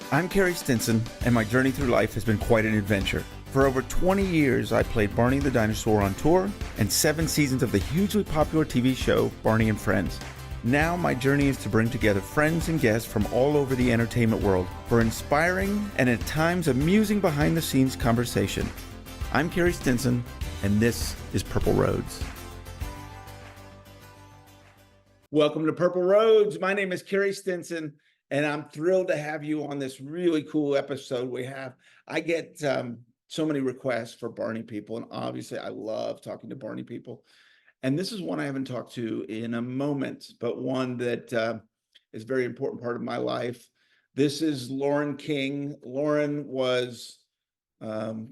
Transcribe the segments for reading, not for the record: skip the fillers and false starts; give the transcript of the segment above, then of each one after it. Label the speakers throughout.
Speaker 1: I'm Carey Stinson, and my journey through life has been quite an adventure. For over 20 years, I played Barney the Dinosaur on tour and 7 seasons of the hugely popular TV show Barney and Friends. Now my journey is to bring together friends and guests from all over the entertainment world for inspiring and at times amusing behind-the-scenes conversation. I'm Carey Stinson, and this is Purple Roads. Welcome to Purple Roads. My name is Carey Stinson, and I'm thrilled to have you on this really cool episode I get so many requests for Barney people, and obviously I love talking to Barney people. And this is one I haven't talked to in a moment, but one that is a very important part of my life. This is Lauren King. Lauren was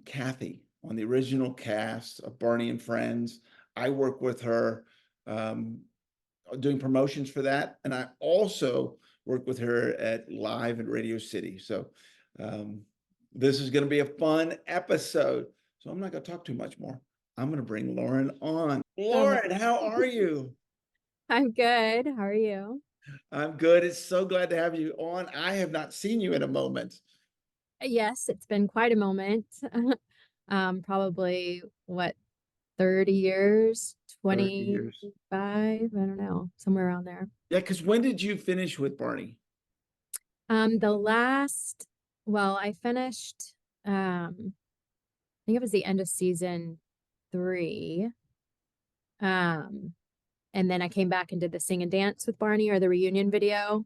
Speaker 1: Kathy on the original cast of Barney and Friends. I work with her doing promotions for that, and I also work with her at Live at Radio City. So this is going to be a fun episode. So I'm not going to talk too much more. I'm going to bring Lauren on. Lauren, how are you?
Speaker 2: I'm good. How are you?
Speaker 1: I'm good. It's so glad to have you on. I have not seen you in a moment.
Speaker 2: Yes, it's been quite a moment. Probably 30 years,
Speaker 1: 30 years.
Speaker 2: 25, I don't know, somewhere around there.
Speaker 1: Yeah, because when did you finish with Barney?
Speaker 2: I finished, I think it was the end of season 3. And then I came back and did the sing and dance with Barney, or the reunion video.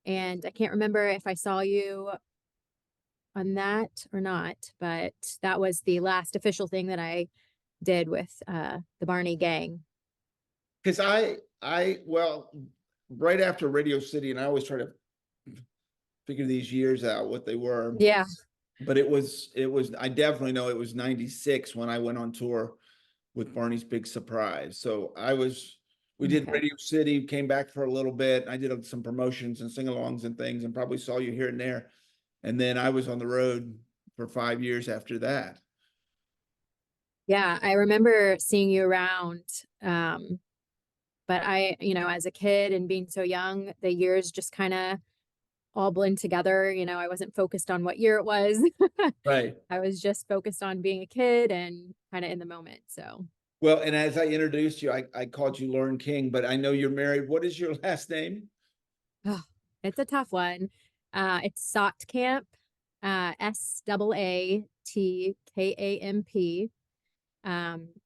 Speaker 2: And I can't remember if I saw you on that or not, but that was the last official thing that I did with the Barney gang.
Speaker 1: Because well, right after Radio City, and I always try to figure these years out, what they were.
Speaker 2: Yeah.
Speaker 1: But I definitely know it was 96 when I went on tour with Barney's Big Surprise. So we did Radio City, came back for a little bit. I did some promotions and sing-alongs and things, and probably saw you here and there. And then I was on the road for 5 years after that.
Speaker 2: Yeah, I remember seeing you around. But as a kid and being so young, the years just kind of all blend together. I wasn't focused on what year it was.
Speaker 1: Right.
Speaker 2: I was just focused on being a kid and kind of in the moment. So.
Speaker 1: Well, and as I introduced you, I called you Lauren King, but I know you're married. What is your last name?
Speaker 2: Oh, it's a tough one. It's Saatkamp, Saatkamp.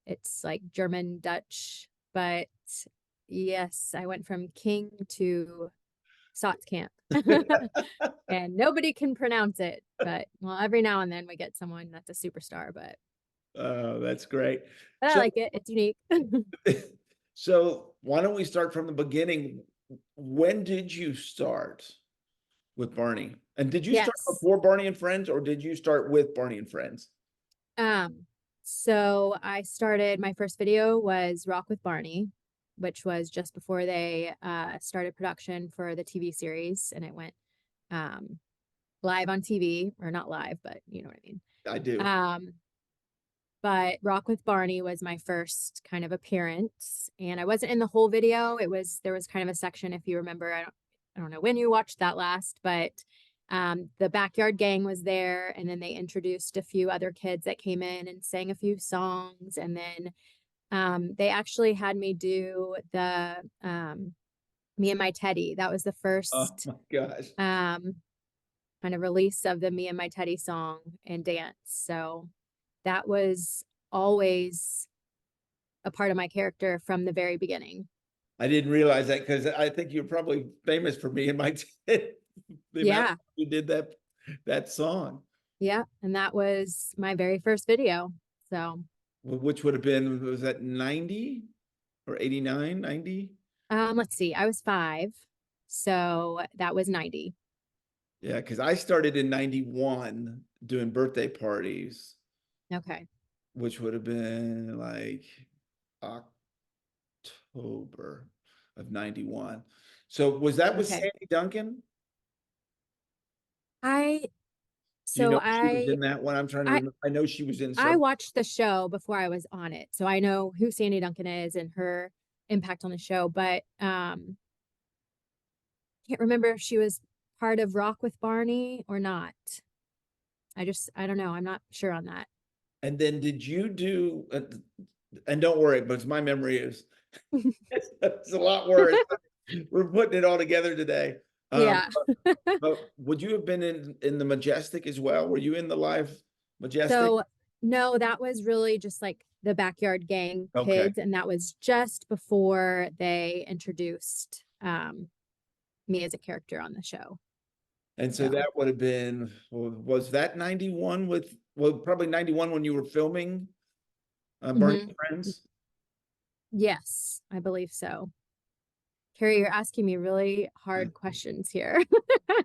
Speaker 2: It's like German Dutch, but yes, I went from King to Saatkamp. And nobody can pronounce it, but every now and then we get someone that's a superstar, but
Speaker 1: oh, that's great.
Speaker 2: I like it. It's unique.
Speaker 1: So why don't we start from the beginning? When did you start with Barney? And did you start before Barney and Friends, or did you start with Barney and Friends?
Speaker 2: So I started, my first video was Rock with Barney, which was just before they started production for the TV series, and it went live on TV, or not live, but you know what I mean.
Speaker 1: I do.
Speaker 2: But Rock with Barney was my first kind of appearance, and I wasn't in the whole video. There was kind of a section, if you remember. I don't know when you watched that last, but the Backyard Gang was there, and then they introduced a few other kids that came in and sang a few songs, and then they actually had me do the Me and My Teddy. That was the first kind of release of the Me and My Teddy song and dance. So that was always a part of my character from the very beginning.
Speaker 1: I didn't realize that, because I think you're probably famous for Me and My Teddy.
Speaker 2: Yeah,
Speaker 1: you did that song.
Speaker 2: Yeah, and that was my very first video. So
Speaker 1: which would have been, was that 90 or 89, 90?
Speaker 2: Let's see, I was 5, so that was 90.
Speaker 1: Yeah, because I started in 91 doing birthday parties.
Speaker 2: Okay.
Speaker 1: Which would have been like October of 91. So was that with Sandy Duncan? She was in that one? I'm trying to remember. I know she was in some.
Speaker 2: I watched the show before I was on it, so I know who Sandy Duncan is and her impact on the show, but can't remember if she was part of Rock with Barney or not. I don't know. I'm not sure on that.
Speaker 1: And then did you do, and don't worry, but my memory is, it's a lot worse. We're putting it all together today.
Speaker 2: Yeah.
Speaker 1: But would you have been in the Majestic as well? Were you in the live Majestic?
Speaker 2: So no, that was really just like the Backyard Gang
Speaker 1: Okay.
Speaker 2: kids, and that was just before they introduced me as a character on the show.
Speaker 1: And so
Speaker 2: So
Speaker 1: that would have been, was that 91 with, well, probably 91 when you were filming Barney
Speaker 2: mhm.
Speaker 1: Friends?
Speaker 2: Yes, I believe so. Carrie, you're asking me really hard questions here.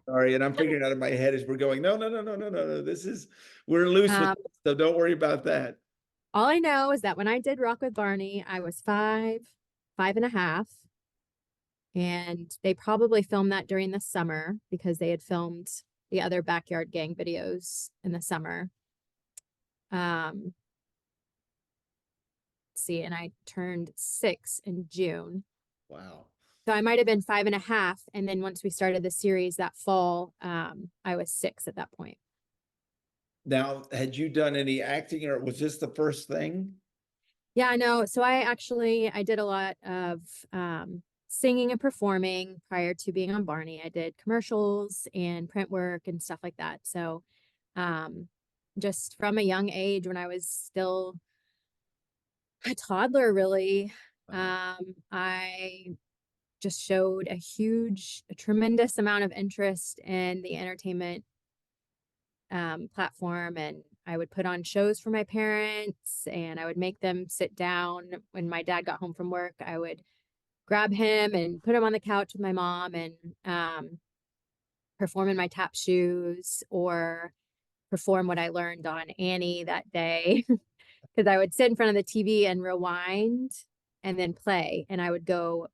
Speaker 1: Sorry, and I'm figuring out in my head as we're going, no, no, no, no, no, no, no. We're loose with
Speaker 2: Um,
Speaker 1: this, so don't worry about that.
Speaker 2: all I know is that when I did Rock with Barney, I was 5.5, and they probably filmed that during the summer because they had filmed the other Backyard Gang videos in the summer. Let's see, and I turned 6 in June.
Speaker 1: Wow.
Speaker 2: So I might have been 5.5. And then once we started the series that fall, I was 6 at that point.
Speaker 1: Now, had you done any acting or was this the first thing?
Speaker 2: Yeah, no. So I did a lot of singing and performing prior to being on Barney. I did commercials and print work and stuff like that. So um, just from a young age, when I was still a toddler, really, I just showed a tremendous amount of interest in the entertainment platform. And I would put on shows for my parents, and I would make them sit down. When my dad got home from work, I would grab him and put him on the couch with my mom and perform in my tap shoes or perform what I learned on Annie that day. Because I would sit in front of the TV and rewind and then play. And I would do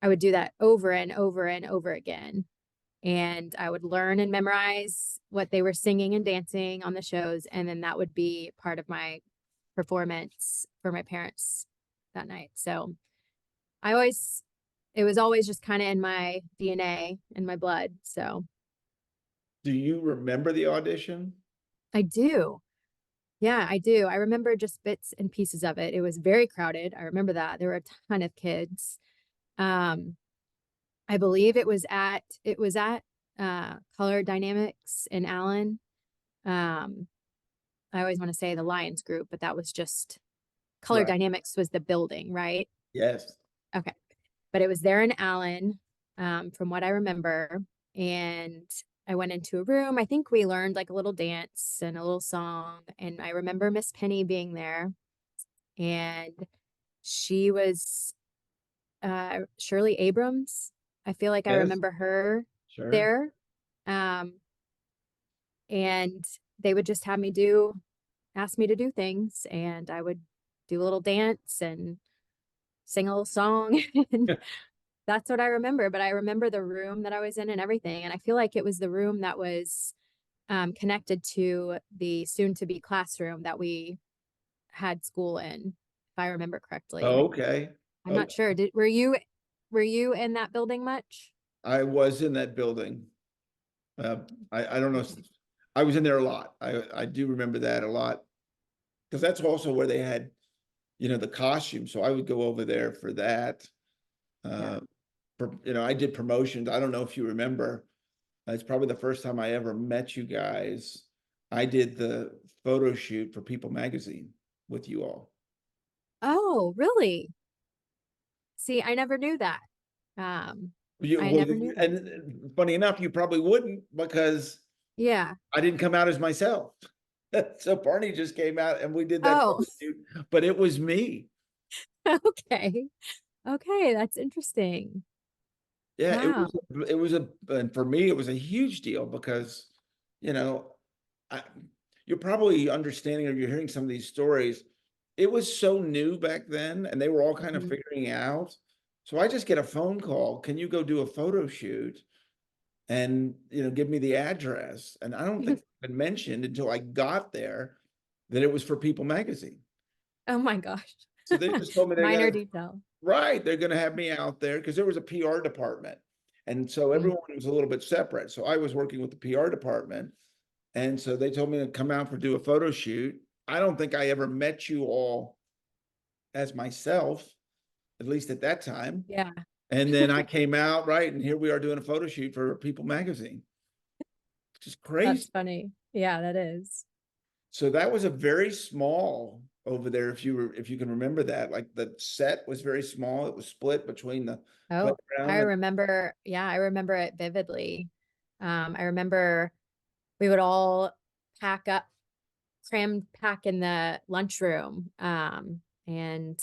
Speaker 2: that over and over and over again. And I would learn and memorize what they were singing and dancing on the shows. And then that would be part of my performance for my parents that night. So it was always just kind of in my DNA, in my blood. So
Speaker 1: Do you remember the audition?
Speaker 2: I do. Yeah, I do. I remember just bits and pieces of it. It was very crowded. I remember that. There were a ton of kids. Um, I believe it was at Color Dynamics in Allen. I always want to say the Lions Group, but that was just Color
Speaker 1: Right.
Speaker 2: Dynamics was the building, right?
Speaker 1: Yes.
Speaker 2: Okay. But it was there in Allen, from what I remember. And I went into a room. I think we learned like a little dance and a little song. And I remember Miss Penny being there. And she was Shirley Abrams. I feel like I
Speaker 1: Yes.
Speaker 2: remember her
Speaker 1: Sure.
Speaker 2: there. Um, and they would just ask me to do things, and I would do a little dance and sing a little song. And that's what I remember. But I remember the room that I was in and everything. And I feel like it was the room that was connected to the soon to be classroom that we had school in, if I remember correctly.
Speaker 1: Okay.
Speaker 2: I'm not
Speaker 1: Okay.
Speaker 2: sure. Were you in that building much?
Speaker 1: I was in that building. Uh, I don't know. I was in there a lot. I do remember that a lot because that's also where they had, the costume. So I would go over there for that.
Speaker 2: Yeah.
Speaker 1: Uh, I did promotions. I don't know if you remember. It's probably the first time I ever met you guys. I did the photo shoot for People Magazine with you all.
Speaker 2: Oh, really? See, I never knew that. Um,
Speaker 1: You,
Speaker 2: I
Speaker 1: well,
Speaker 2: never knew that.
Speaker 1: and funny enough, you probably wouldn't because
Speaker 2: Yeah.
Speaker 1: I didn't come out as myself. So Barney just came out and we did that
Speaker 2: Oh,
Speaker 1: photo shoot, but it was me.
Speaker 2: okay. Okay, that's interesting.
Speaker 1: Yeah,
Speaker 2: Wow.
Speaker 1: and for me, it was a huge deal because, you know, I, you're probably understanding or you're hearing some of these stories. It was so new back then and they were all kind of
Speaker 2: Mhm.
Speaker 1: figuring it out. So I just get a phone call. Can you go do a photo shoot? And, give me the address. And I don't think it mentioned until I got there that it was for People Magazine.
Speaker 2: Oh my gosh.
Speaker 1: So they just told me
Speaker 2: Minor detail.
Speaker 1: right, they're gonna have me out there because there was a PR department. And so everyone was a little bit separate. So I was working with the PR department. And so they told me to come out for do a photo shoot. I don't think I ever met you all as myself, at least at that time.
Speaker 2: Yeah.
Speaker 1: And then I came out, right, and here we are doing a photo shoot for People magazine, which is crazy.
Speaker 2: That's funny. Yeah, that is.
Speaker 1: So that was a very small over there, if you can remember that. Like the set was very small. It was split between the
Speaker 2: Oh,
Speaker 1: playground
Speaker 2: I
Speaker 1: and
Speaker 2: remember. Yeah, I remember it vividly. I remember we would all pack up, pack in the lunchroom. And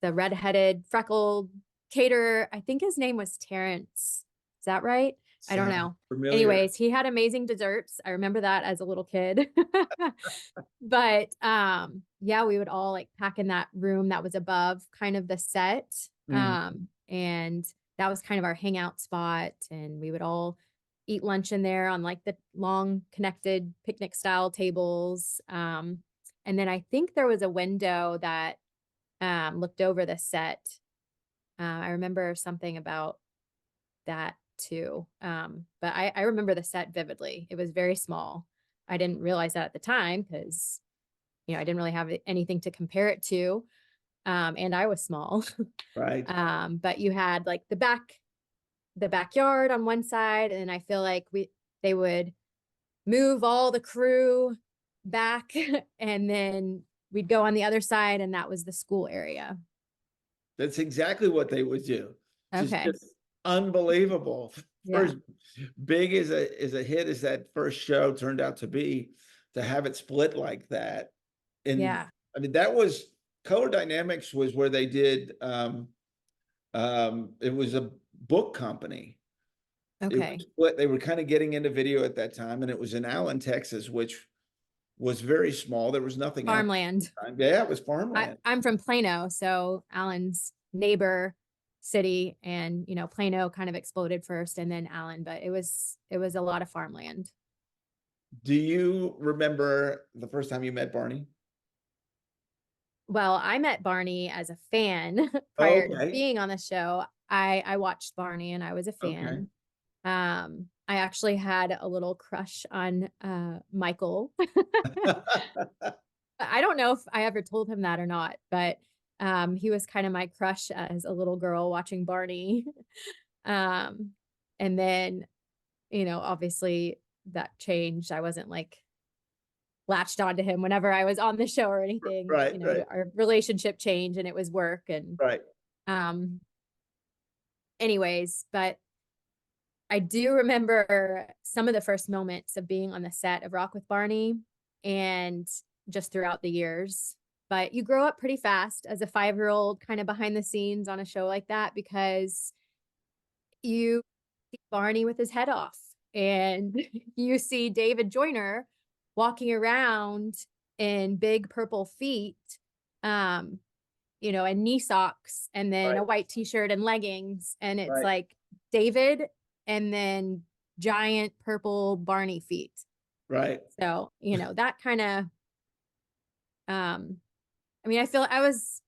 Speaker 2: the redheaded, freckled caterer, I think his name was Terrence. Is that right? I don't
Speaker 1: sound
Speaker 2: know.
Speaker 1: familiar.
Speaker 2: Anyways, he had amazing desserts. I remember that as a little kid. But yeah, we would all like pack in that room that was above kind of the set. And that was kind of our hangout spot. And we would all eat lunch in there on like the long connected picnic style tables. And then I think there was a window that looked over the set. I remember something about that too. But I remember the set vividly. It was very small. I didn't realize that at the time because, you know, I didn't really have anything to compare it to. And I was small.
Speaker 1: Right.
Speaker 2: But you had like the backyard on one side, and I feel like they would move all the crew back and then we'd go on the other side, and that was the school area.
Speaker 1: That's exactly what they would do.
Speaker 2: Okay.
Speaker 1: Just unbelievable.
Speaker 2: Yeah.
Speaker 1: First big as a hit as that first show turned out to be, to have it split like that. And
Speaker 2: Yeah.
Speaker 1: I mean, that was Color Dynamics was where they did it was a book company. It
Speaker 2: Okay.
Speaker 1: was split. They were kind of getting into video at that time, and it was in Allen, Texas, which was very small. There was nothing else.
Speaker 2: Farmland.
Speaker 1: Yeah, it was farmland.
Speaker 2: I'm from Plano, so Allen's neighbor city, and you know, Plano kind of exploded first and then Allen, but it was a lot of farmland.
Speaker 1: Do you remember the first time you met Barney?
Speaker 2: Well, I met Barney as a fan prior to
Speaker 1: Okay.
Speaker 2: being on the show. I watched Barney and I was a
Speaker 1: Okay.
Speaker 2: fan. I actually had a little crush on Michael. I don't know if I ever told him that or not, but he was kind of my crush as a little girl watching Barney. And then, you know, obviously that changed. I wasn't like latched onto him whenever I was on the show or anything.
Speaker 1: Right,
Speaker 2: You know,
Speaker 1: right,
Speaker 2: our relationship changed and it was work. And
Speaker 1: right.
Speaker 2: um anyways, but I do remember some of the first moments of being on the set of Rock with Barney and just throughout the years. But you grow up pretty fast as a 5-year-old, kind of behind the scenes on a show like that, because you see Barney with his head off and you see David Joyner walking around in big purple feet, you know, and knee socks, and then
Speaker 1: Right,
Speaker 2: a white t-shirt and leggings. And it's
Speaker 1: right,
Speaker 2: like David and then giant purple Barney feet.
Speaker 1: right.
Speaker 2: So, you know, that kind of, I mean, I feel I was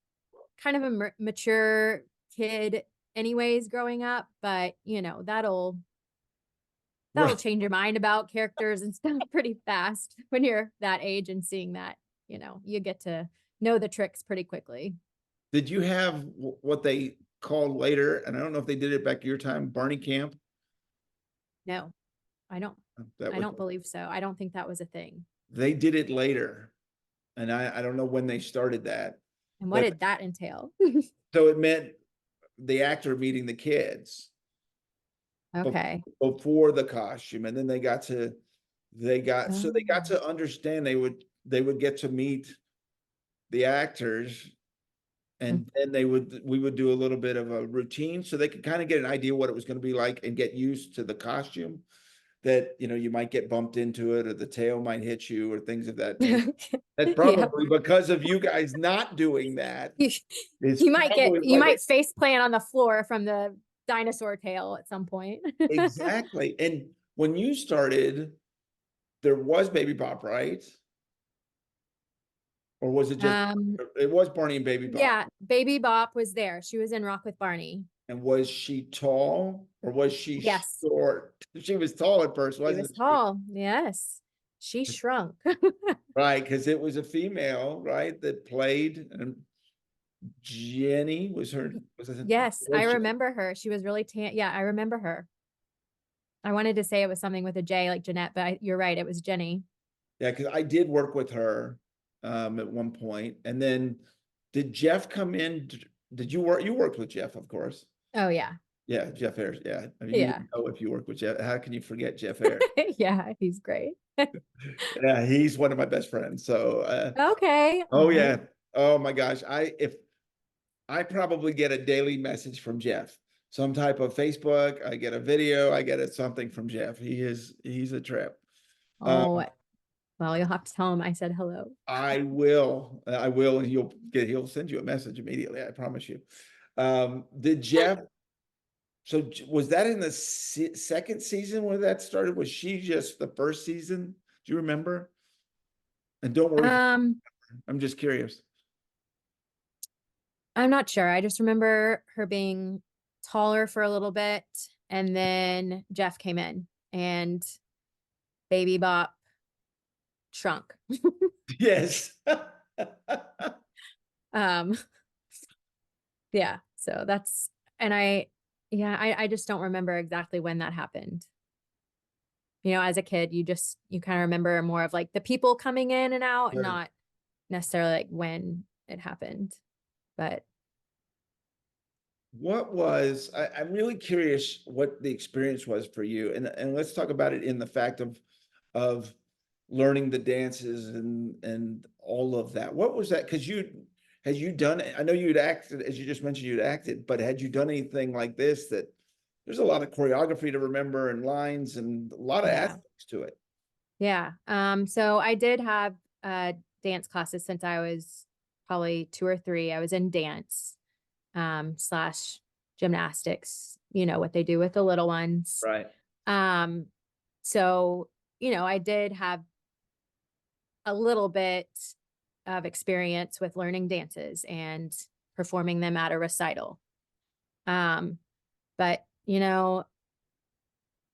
Speaker 2: kind of a mature kid anyways growing up, but you know, that'll
Speaker 1: Right.
Speaker 2: change your mind about characters and stuff pretty fast when you're that age and seeing that, you know, you get to know the tricks pretty quickly.
Speaker 1: Did you have what they called later, and I don't know if they did it back your time, Barney Camp?
Speaker 2: No, I don't.
Speaker 1: That
Speaker 2: I
Speaker 1: was
Speaker 2: don't believe so. I don't think that was a thing.
Speaker 1: They did it later, and I don't know when they started that,
Speaker 2: And what
Speaker 1: but
Speaker 2: did that entail?
Speaker 1: so it meant the actor meeting the kids
Speaker 2: Okay.
Speaker 1: before the costume, and then they got
Speaker 2: Oh.
Speaker 1: to understand. They would get to meet the actors, and then we would do a little bit of a routine so they could kind of get an idea what it was going to be like and get used to the costume, that you know you might get bumped into it or the tail might hit you or things of that nature. That's
Speaker 2: Yeah.
Speaker 1: probably because of you guys not doing that.
Speaker 2: You,
Speaker 1: It's
Speaker 2: you
Speaker 1: probably
Speaker 2: might face plant on the floor from the dinosaur tail at some point.
Speaker 1: exactly. And when you started, there was Baby Bop, right? Or was it just
Speaker 2: Um,
Speaker 1: it was Barney and Baby Bop?
Speaker 2: yeah, Baby Bop was there. She was in Rock with Barney.
Speaker 1: And was she tall or was she
Speaker 2: Yes,
Speaker 1: short? She was tall at first,
Speaker 2: she was
Speaker 1: wasn't she?
Speaker 2: tall. Yes, she shrunk.
Speaker 1: Right, because it was a female, right, that played, and Jenny was her,
Speaker 2: Yes, I
Speaker 1: was she?
Speaker 2: remember her. She was really tan. Yeah, I remember her. I wanted to say it was something with a J like Jeanette, but you're right. It was Jenny.
Speaker 1: Yeah, because I did work with her at one point, and then did Jeff come in? Did you work? You worked with Jeff, of course.
Speaker 2: Oh yeah.
Speaker 1: Yeah, Jeff Ayers. Yeah, I mean, you
Speaker 2: Yeah.
Speaker 1: would know if you worked with Jeff. How can you forget Jeff Ayers?
Speaker 2: Yeah, he's great.
Speaker 1: Yeah, he's one of my best friends. So,
Speaker 2: Okay.
Speaker 1: oh
Speaker 2: Oh,
Speaker 1: yeah, oh my gosh, if I probably get a daily message from Jeff, some type of Facebook, I get a video, I get something from Jeff. He's a trip. Um,
Speaker 2: oh, well, you'll have to tell him I said hello.
Speaker 1: I will, and he'll send you a message immediately. I promise you. Did Jeff? So was that in the second season when that started? Was she just the first season? Do you remember? And don't worry,
Speaker 2: Um,
Speaker 1: I'm just curious.
Speaker 2: I'm not sure. I just remember her being taller for a little bit, and then Jeff came in and Baby Bop shrunk.
Speaker 1: Yes.
Speaker 2: Um, yeah, so that's and I just don't remember exactly when that happened. You know, as a kid, you kind of remember more of like the people coming in and out,
Speaker 1: Sure.
Speaker 2: not necessarily like when it happened. But
Speaker 1: I'm really curious what the experience was for you, and let's talk about it in the fact of learning the dances and all of that. What was that? Because had you done it? I know you'd acted, as you just mentioned, you'd acted, but had you done anything like this? That there's a lot of choreography to remember and lines and a lot of
Speaker 2: yeah.
Speaker 1: aspects to it.
Speaker 2: Yeah. So I did have dance classes since I was probably 2 or 3. I was in dance slash gymnastics, you know, what they do with the little ones.
Speaker 1: Right.
Speaker 2: Um, so, I did have a little bit of experience with learning dances and performing them at a recital. Um, but,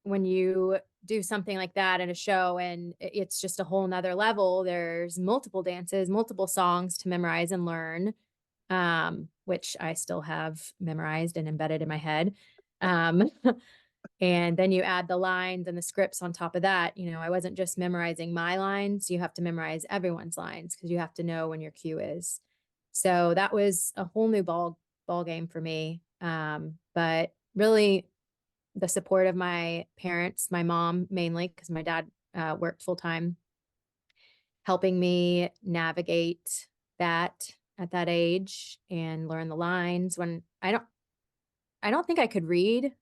Speaker 2: when you do something like that in a show and it's just a whole nother level, there's multiple dances, multiple songs to memorize and learn, which I still have memorized and embedded in my head. Um, and then you add the lines and the scripts on top of that. I wasn't just memorizing my lines. You have to memorize everyone's lines because you have to know when your cue is. So that was a whole new ball game for me. But really the support of my parents, my mom mainly, because my dad worked full time, helping me navigate that at that age and learn the lines when I don't think I could read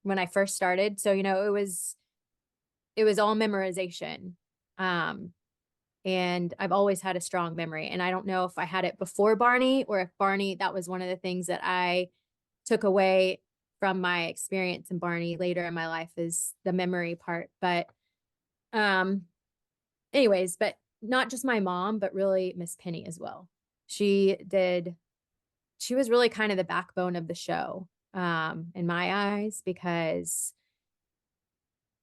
Speaker 2: when I first started. So, it was all memorization. Um, and I've always had a strong memory. And I don't know if I had it before Barney or if Barney, that was one of the things that I took away from my experience in Barney later in my life is the memory part. But um anyways, but not just my mom, but really Miss Penny as well. She did she was really kind of the backbone of the show in my eyes because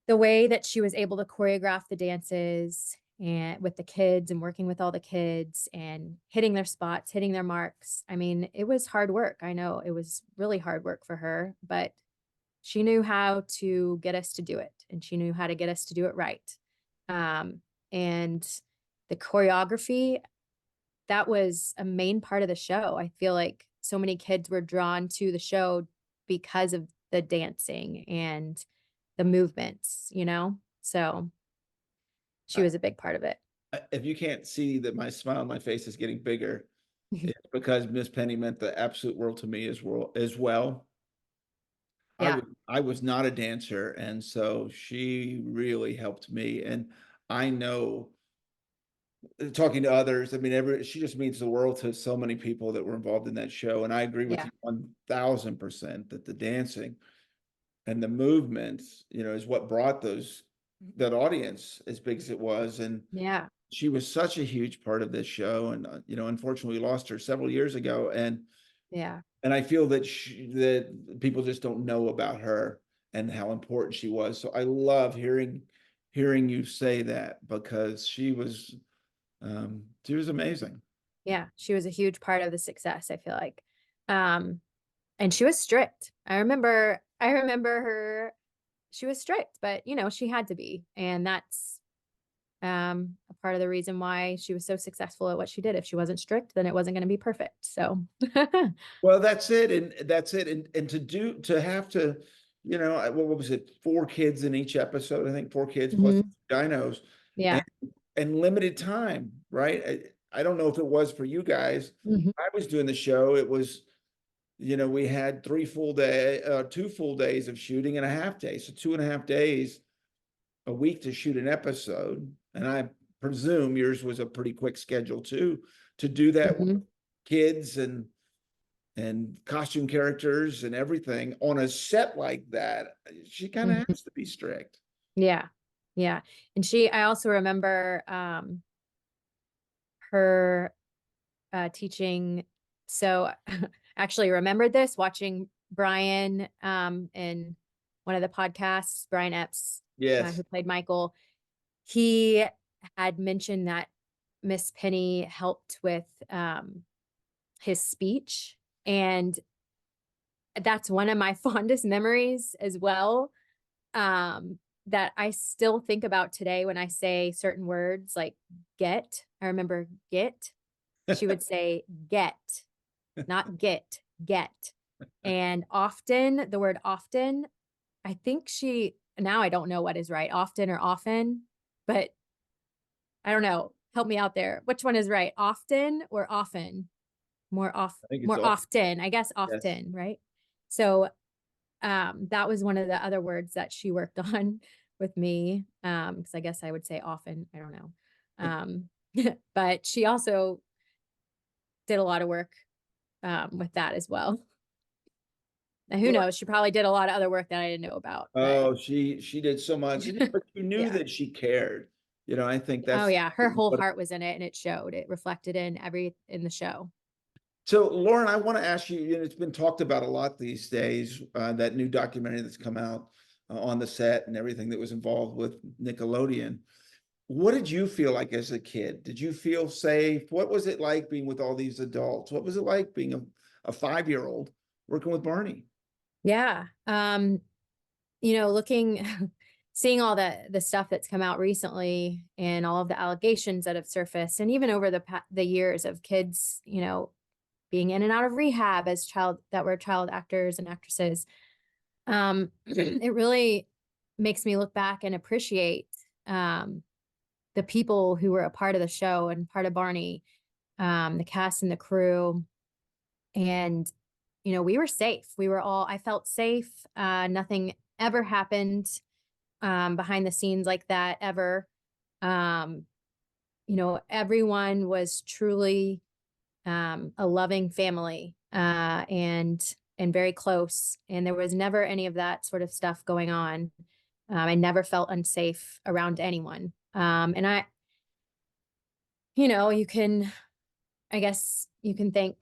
Speaker 2: the way that she was able to choreograph the dances and with the kids and working with all the kids and hitting their spots, hitting their marks. I mean, it was hard work. I know it was really hard work for her, but she knew how to get us to do it and she knew how to get us to do it right. And the choreography, that was a main part of the show. I feel like so many kids were drawn to the show because of the dancing and the movements. So she was a big part of it.
Speaker 1: If you can't see that my smile on my face is getting bigger, it's because Miss Penny meant the absolute world to me as well.
Speaker 2: Yeah.
Speaker 1: I was not a dancer, and so she really helped me. And I know, talking to others, I mean, she just means the world to so many people that were involved in that show. And I agree with
Speaker 2: Yeah.
Speaker 1: you 1000% that the dancing and the movements, is what brought that audience as big as it was. And
Speaker 2: Yeah.
Speaker 1: she was such a huge part of this show. And unfortunately, we lost her several years ago. And
Speaker 2: Yeah.
Speaker 1: And I feel that that people just don't know about her and how important she was. So I love hearing you say that, because she was amazing.
Speaker 2: Yeah, she was a huge part of the success, I feel like. And she was strict. I remember her, she was strict, but you know, she had to be. And that's a part of the reason why she was so successful at what she did. If she wasn't strict, then it wasn't going to be perfect. So
Speaker 1: Well, that's it, and that's it, and to have to, what was it, 4 kids in each episode? I think 4 kids plus
Speaker 2: Mhm.
Speaker 1: dinos, and
Speaker 2: Yeah.
Speaker 1: and limited time, right? I don't know if it was for you guys.
Speaker 2: Mhm.
Speaker 1: I was doing the show. It was, we had 2 full days of shooting and a half day, so 2.5 days a week to shoot an episode, and I presume yours was a pretty quick schedule too, to do that with
Speaker 2: Mhm.
Speaker 1: kids and costume characters and everything on a set like that. She kind of
Speaker 2: Mhm.
Speaker 1: has to be strict.
Speaker 2: Yeah. Yeah. And I also remember her teaching. So actually remembered this watching Brian in one of the podcasts, Brian Epps,
Speaker 1: Yes.
Speaker 2: who played Michael. He had mentioned that Miss Penny helped with his speech. And that's one of my fondest memories as well. That I still think about today when I say certain words like get. I remember get. She would say get, not get. And often, the word often, I think now I don't know what is right, often or often, but I don't know. Help me out there. Which one is right? Often or often?
Speaker 1: I think it's
Speaker 2: More
Speaker 1: all.
Speaker 2: often, I guess
Speaker 1: Yes.
Speaker 2: often, right? So that was one of the other words that she worked on with me. Because I guess I would say often, I don't know. But she also did a lot of work with that as well. And who
Speaker 1: Well,
Speaker 2: knows? She probably did a lot of other work that I didn't know about. But
Speaker 1: oh, she did so much, but you knew
Speaker 2: yeah.
Speaker 1: that she cared. I think
Speaker 2: Oh
Speaker 1: that's
Speaker 2: yeah. Her whole heart was in it and it showed. It reflected in the show.
Speaker 1: so. Lauren, I want to ask you. It's been talked about a lot these days. That new documentary that's come out on the set and everything that was involved with Nickelodeon. What did you feel like as a kid? Did you feel safe? What was it like being with all these adults? What was it like being a 5-year-old working with Barney?
Speaker 2: Yeah. Looking seeing all the stuff that's come out recently and all of the allegations that have surfaced and even over the years of kids, being in and out of rehab as child actors and actresses. It really makes me look back and appreciate the people who were a part of the show and part of Barney, the cast and the crew. And, we were safe. I felt safe. Nothing ever happened behind the scenes like that ever. Um, Everyone was truly a loving family and very close. And there was never any of that sort of stuff going on. I never felt unsafe around anyone. And I guess you can thank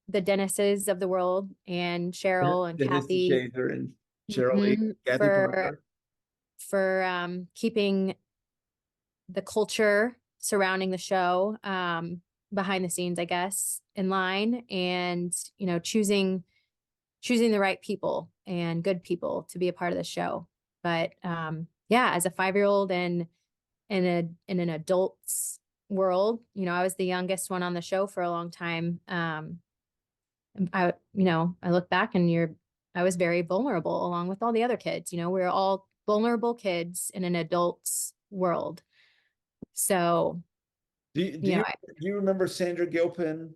Speaker 2: the Dennises of the world and Cheryl and
Speaker 1: Dennis
Speaker 2: Kathy
Speaker 1: DeShazer and Cheryl Lee, Kathy
Speaker 2: for
Speaker 1: Parker.
Speaker 2: keeping the culture surrounding the show behind the scenes, I guess, in line, and choosing the right people and good people to be a part of the show. But yeah, as a 5-year-old and in an adult's world, I was the youngest one on the show for a long time. I look back and I was very vulnerable along with all the other kids. We're all vulnerable kids in an adult's world. So,
Speaker 1: Do you do
Speaker 2: you know,
Speaker 1: you
Speaker 2: I,
Speaker 1: do you remember Sandra Gilpin?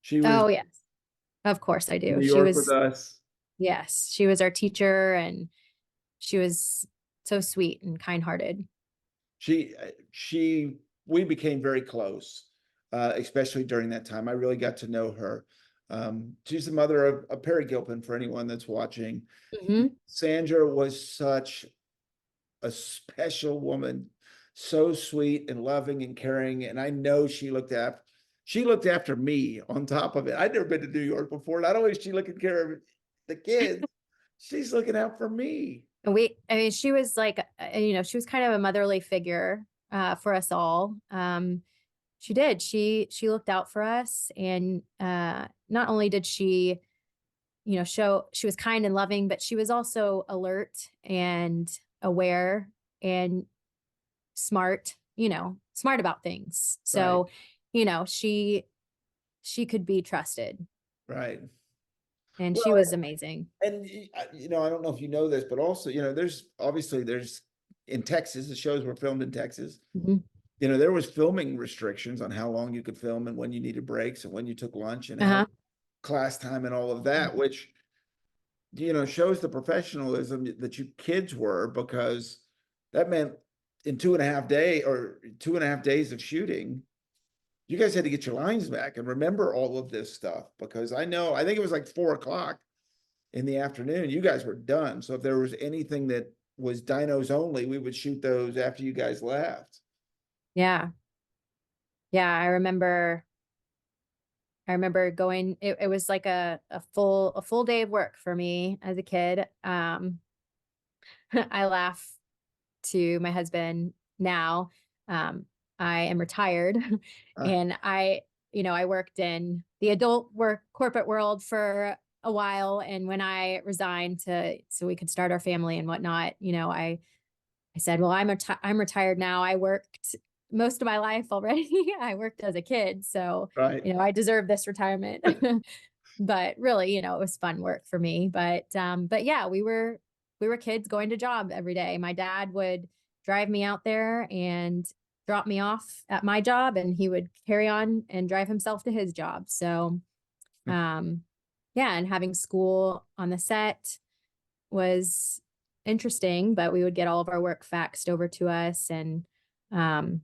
Speaker 1: She was
Speaker 2: oh yes, of course I
Speaker 1: in
Speaker 2: do.
Speaker 1: New York with us.
Speaker 2: Yes, she was our teacher and she was so sweet and kind-hearted.
Speaker 1: She we became very close, especially during that time. I really got to know her. She's the mother of Perry Gilpin, for anyone that's watching.
Speaker 2: Hmm.
Speaker 1: Sandra was such a special woman, so sweet and loving and caring. And I know she looked she looked after me on top of it. I'd never been to New York before. Not only is she looking care of the kids, she's looking out for me.
Speaker 2: And I mean, she was like, she was kind of a motherly figure for us all. She did. She looked out for us, and not only did she, show she was kind and loving, but she was also alert and aware and smart, smart about things.
Speaker 1: Right.
Speaker 2: So, she could be trusted,
Speaker 1: Right.
Speaker 2: and she
Speaker 1: Well,
Speaker 2: was amazing.
Speaker 1: and I don't know if you know this, but also, there's in Texas, the shows were filmed in Texas.
Speaker 2: Mhm.
Speaker 1: There was filming restrictions on how long you could film and when you needed breaks and when you took lunch and how
Speaker 2: Uh-huh.
Speaker 1: class time and all of that, which shows the professionalism that you kids were, because that meant in 2.5 days of shooting, you guys had to get your lines back and remember all of this stuff, because I think it was like 4 o'clock in the afternoon, you guys were done. So if there was anything that was dinos only, we would shoot those after you guys left.
Speaker 2: Yeah. Yeah. I remember going, it was like a full day of work for me as a kid. I laugh to my husband now. I am retired
Speaker 1: Uh,
Speaker 2: and I worked in the adult work corporate world for a while. And when I resigned so we could start our family and whatnot, I said, well, I'm retired now. I worked most of my life already. I worked as a kid. So,
Speaker 1: right.
Speaker 2: I deserve this retirement. But really, it was fun work for me. But yeah, we were kids going to job every day. My dad would drive me out there and drop me off at my job, and he would carry on and drive himself to his job. So um yeah, and having school on the set was interesting, but we would get all of our work faxed over to us, and um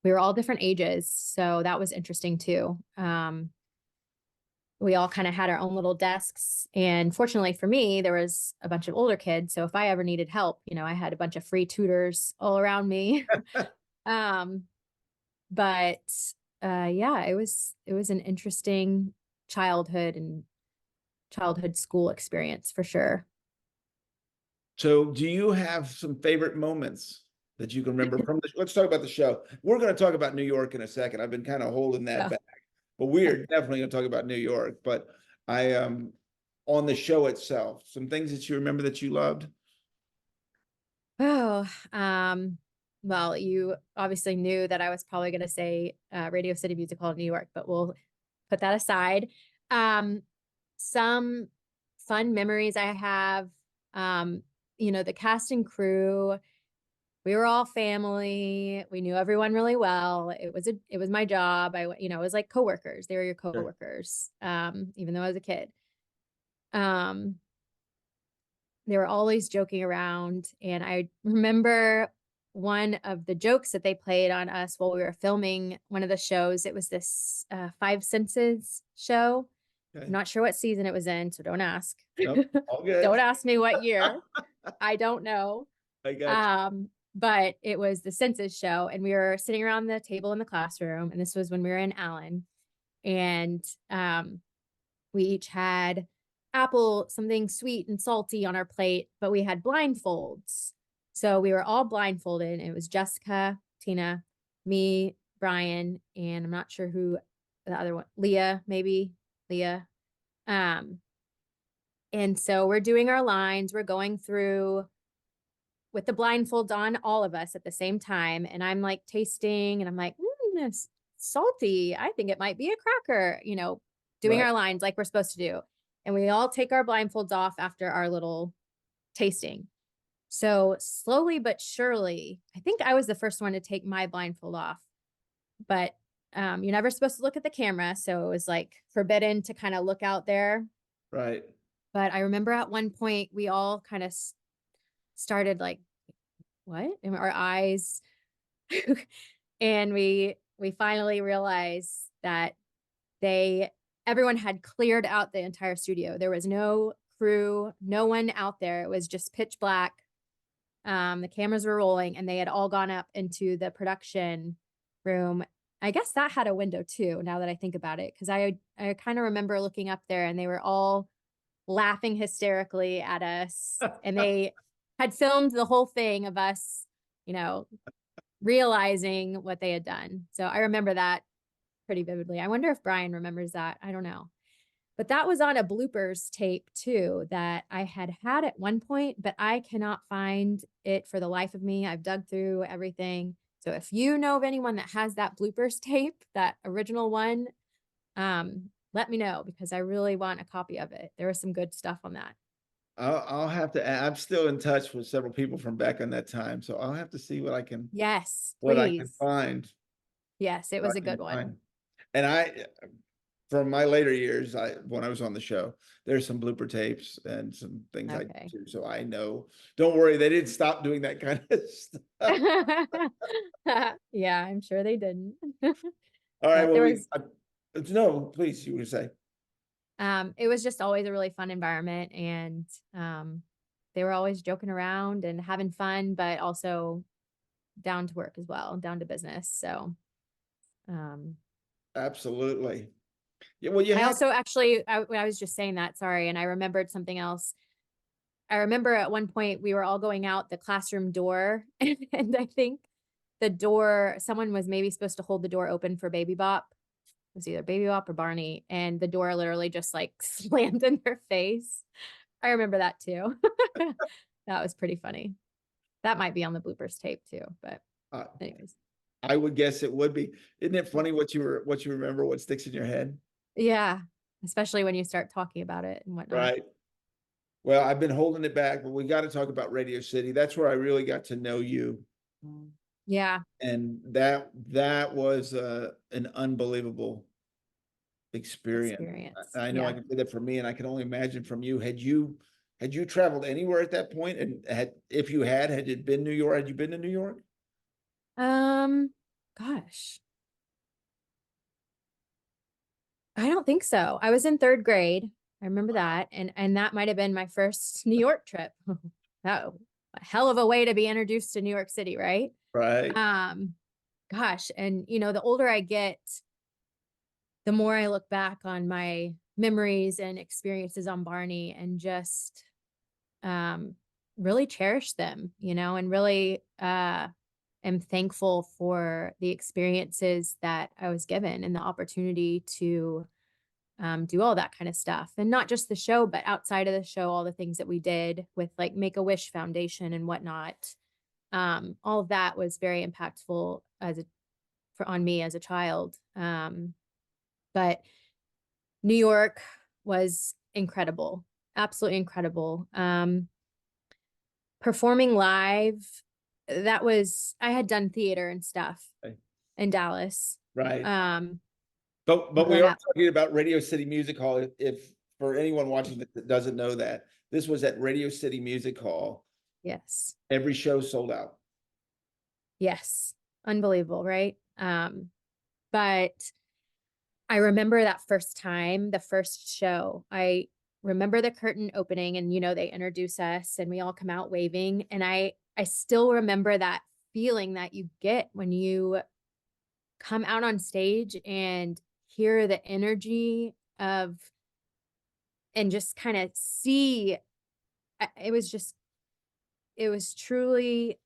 Speaker 2: we were all different ages, so that was interesting too. We all kind of had our own little desks. And fortunately for me, there was a bunch of older kids. So if I ever needed help, I had a bunch of free tutors all around me. um, but yeah, it was an interesting childhood school experience for sure.
Speaker 1: So do you have some favorite moments that you can remember from let's talk about the show. We're going to talk about New York in a second. I've been kind of holding that
Speaker 2: Yeah.
Speaker 1: back, but we are definitely going to talk about New York. But I on the show itself, some things that you remember that you loved.
Speaker 2: Oh, well, you obviously knew that I was probably going to say Radio City Music Hall of New York, but we'll put that aside. Um, some fun memories I have, the cast and crew, we were all family. We knew everyone really well. It was my job. It was like coworkers. They were your
Speaker 1: Sure.
Speaker 2: coworkers. Even though I was a kid. Um, they were always joking around. And I remember one of the jokes that they played on us while we were filming one of the shows. It was this Five Senses show.
Speaker 1: Okay.
Speaker 2: I'm not sure what season it was in, so don't ask.
Speaker 1: Nope, all good.
Speaker 2: Don't ask me what year. I don't know.
Speaker 1: I got you.
Speaker 2: But it was the census show, and we were sitting around the table in the classroom, and this was when we were in Allen. And we each had something sweet and salty on our plate, but we had blindfolds. So we were all blindfolded. It was Jessica, Tina, me, Brian, and I'm not sure who the other one, Leah, maybe Leah. And so we're doing our lines, we're going through with the blindfolds on, all of us at the same time. And I'm like tasting, and I'm like, it's salty. I think it might be a cracker, doing
Speaker 1: Right.
Speaker 2: our lines like we're supposed to do. And we all take our blindfolds off after our little tasting. So slowly but surely, I think I was the first one to take my blindfold off, but you're never supposed to look at the camera. So it was like forbidden to kind of look out there.
Speaker 1: Right.
Speaker 2: But I remember at one point we all kind of started like, what? And our eyes and we finally realized that everyone had cleared out the entire studio. There was no crew, no one out there. It was just pitch black. The cameras were rolling, and they had all gone up into the production room I guess that had a window too, now that I think about it, because I kind of remember looking up there and they were all laughing hysterically at us, and they had filmed the whole thing of us, you know, realizing what they had done. So I remember that pretty vividly. I wonder if Brian remembers that. I don't know. But that was on a bloopers tape too that I had at one point, but I cannot find it for the life of me. I've dug through everything. So if you know of anyone that has that bloopers tape, that original one, let me know, because I really want a copy of it. There was some good stuff on that.
Speaker 1: I'll have to. I'm still in touch with several people from back in that time, so I'll have to see
Speaker 2: Yes,
Speaker 1: what I can
Speaker 2: please.
Speaker 1: find.
Speaker 2: Yes, it
Speaker 1: What
Speaker 2: was
Speaker 1: I
Speaker 2: a
Speaker 1: can
Speaker 2: good one.
Speaker 1: find. And from my later years, when I was on the show, there's some blooper tapes and some things I
Speaker 2: Okay.
Speaker 1: do, so I know. Don't worry, they didn't stop doing that kind of stuff.
Speaker 2: Yeah, I'm sure they didn't.
Speaker 1: All right,
Speaker 2: But
Speaker 1: well,
Speaker 2: there was
Speaker 1: no, please, you were to say.
Speaker 2: it was just always a really fun environment, and they were always joking around and having fun, but also down to work as well, down to business. So um
Speaker 1: Absolutely. Yeah, well, you
Speaker 2: I
Speaker 1: had
Speaker 2: also actually I was just saying that, sorry, and I remembered something else. I remember at one point we were all going out the classroom door and I think the door, someone was maybe supposed to hold the door open for Baby Bop. It was either Baby Bop or Barney, and the door literally just like slammed in their face. I remember that too. That was pretty funny. That might be on the bloopers tape too, but
Speaker 1: uh,
Speaker 2: anyways.
Speaker 1: I would guess it would be. Isn't it funny what you remember, what sticks in your head?
Speaker 2: Yeah, especially when you start talking about it and whatnot.
Speaker 1: Right. Well, I've been holding it back, but we got to talk about Radio City. That's where I really got to know you.
Speaker 2: Yeah,
Speaker 1: And that was an unbelievable experience.
Speaker 2: experience.
Speaker 1: I know I
Speaker 2: Yeah.
Speaker 1: can say that for me, and I can only imagine from you. Had you traveled anywhere at that point? And if you had it been New York? Had you been to New York?
Speaker 2: Um, Gosh, I don't think so. I was in third grade. I remember that. And that might have been my first New York trip. That a hell of a way to be introduced to New York City, right?
Speaker 1: Right.
Speaker 2: Um, Gosh, and the older I get, the more I look back on my memories and experiences on Barney and just um really cherish them, and really am thankful for the experiences that I was given and the opportunity to do all that kind of stuff. And not just the show, but outside of the show, all the things that we did with like Make-A-Wish Foundation and whatnot. All of that was very impactful on me as a child. But New York was incredible, absolutely incredible. Performing live, I had done theater and stuff
Speaker 1: Right.
Speaker 2: in Dallas.
Speaker 1: Right.
Speaker 2: Um,
Speaker 1: But we
Speaker 2: then
Speaker 1: are talking about Radio City Music Hall. If for anyone watching that doesn't know that, this was at Radio City Music Hall.
Speaker 2: yes,
Speaker 1: Every show sold out.
Speaker 2: yes, unbelievable, right? But I remember that first time, the first show. I remember the curtain opening, and they introduce us and we all come out waving, and I still remember that feeling that you get when you come out on stage and hear the energy of, and just kind of see. It was truly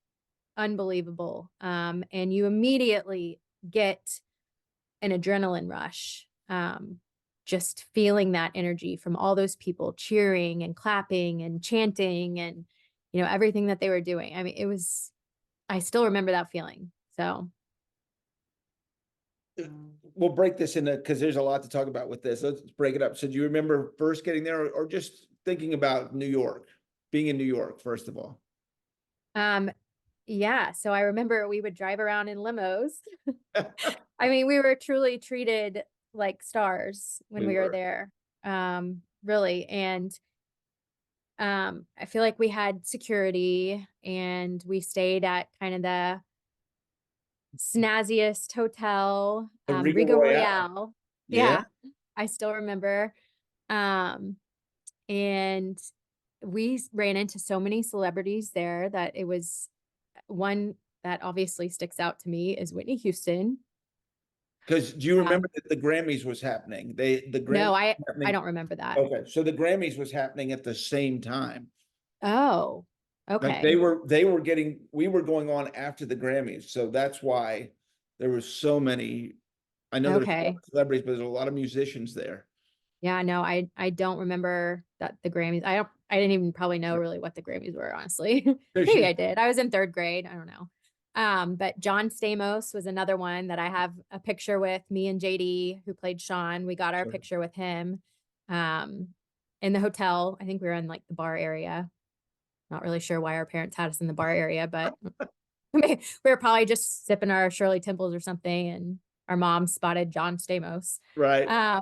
Speaker 2: unbelievable. And you immediately get an adrenaline rush. Just feeling that energy from all those people cheering and clapping and chanting and everything that they were doing. I mean, I still remember that feeling. So
Speaker 1: We'll break this into, because there's a lot to talk about with this. Let's break it up. So do you remember first getting there, or just thinking about New York, being in New York, first of all?
Speaker 2: um yeah, so I remember we would drive around in limos. I mean, we were truly treated like stars when
Speaker 1: We
Speaker 2: we were
Speaker 1: were.
Speaker 2: there. Really. And I feel like we had security, and we stayed at kind of the snazziest hotel,
Speaker 1: The Regal
Speaker 2: Riga
Speaker 1: Royale.
Speaker 2: Royale.
Speaker 1: Yeah.
Speaker 2: Yeah, I still remember. Um, and we ran into so many celebrities there that it was one that obviously sticks out to me is Whitney Houston.
Speaker 1: Because do you
Speaker 2: Um,
Speaker 1: remember that the Grammys was happening? The Grammys
Speaker 2: no,
Speaker 1: was
Speaker 2: I
Speaker 1: happening.
Speaker 2: don't remember that.
Speaker 1: Okay, so the Grammys was happening at the same time.
Speaker 2: Oh,
Speaker 1: Like
Speaker 2: okay.
Speaker 1: we were going on after the Grammys, so that's why there was so many. I know there's a lot
Speaker 2: Okay.
Speaker 1: of celebrities, but there's a lot of musicians there.
Speaker 2: Yeah, no, I don't remember that the Grammys. I didn't even probably know really what the Grammys were, honestly. Maybe I did. I was in third grade. I don't know. But John Stamos was another one that I have a picture with, me and JD, who played Sean. We got our
Speaker 1: Sure.
Speaker 2: picture with him um in the hotel. I think we were in like the bar area. Not really sure why our parents had us in the bar area, but we were probably just sipping our Shirley Temples or something, and our mom spotted John Stamos.
Speaker 1: Right.
Speaker 2: Um,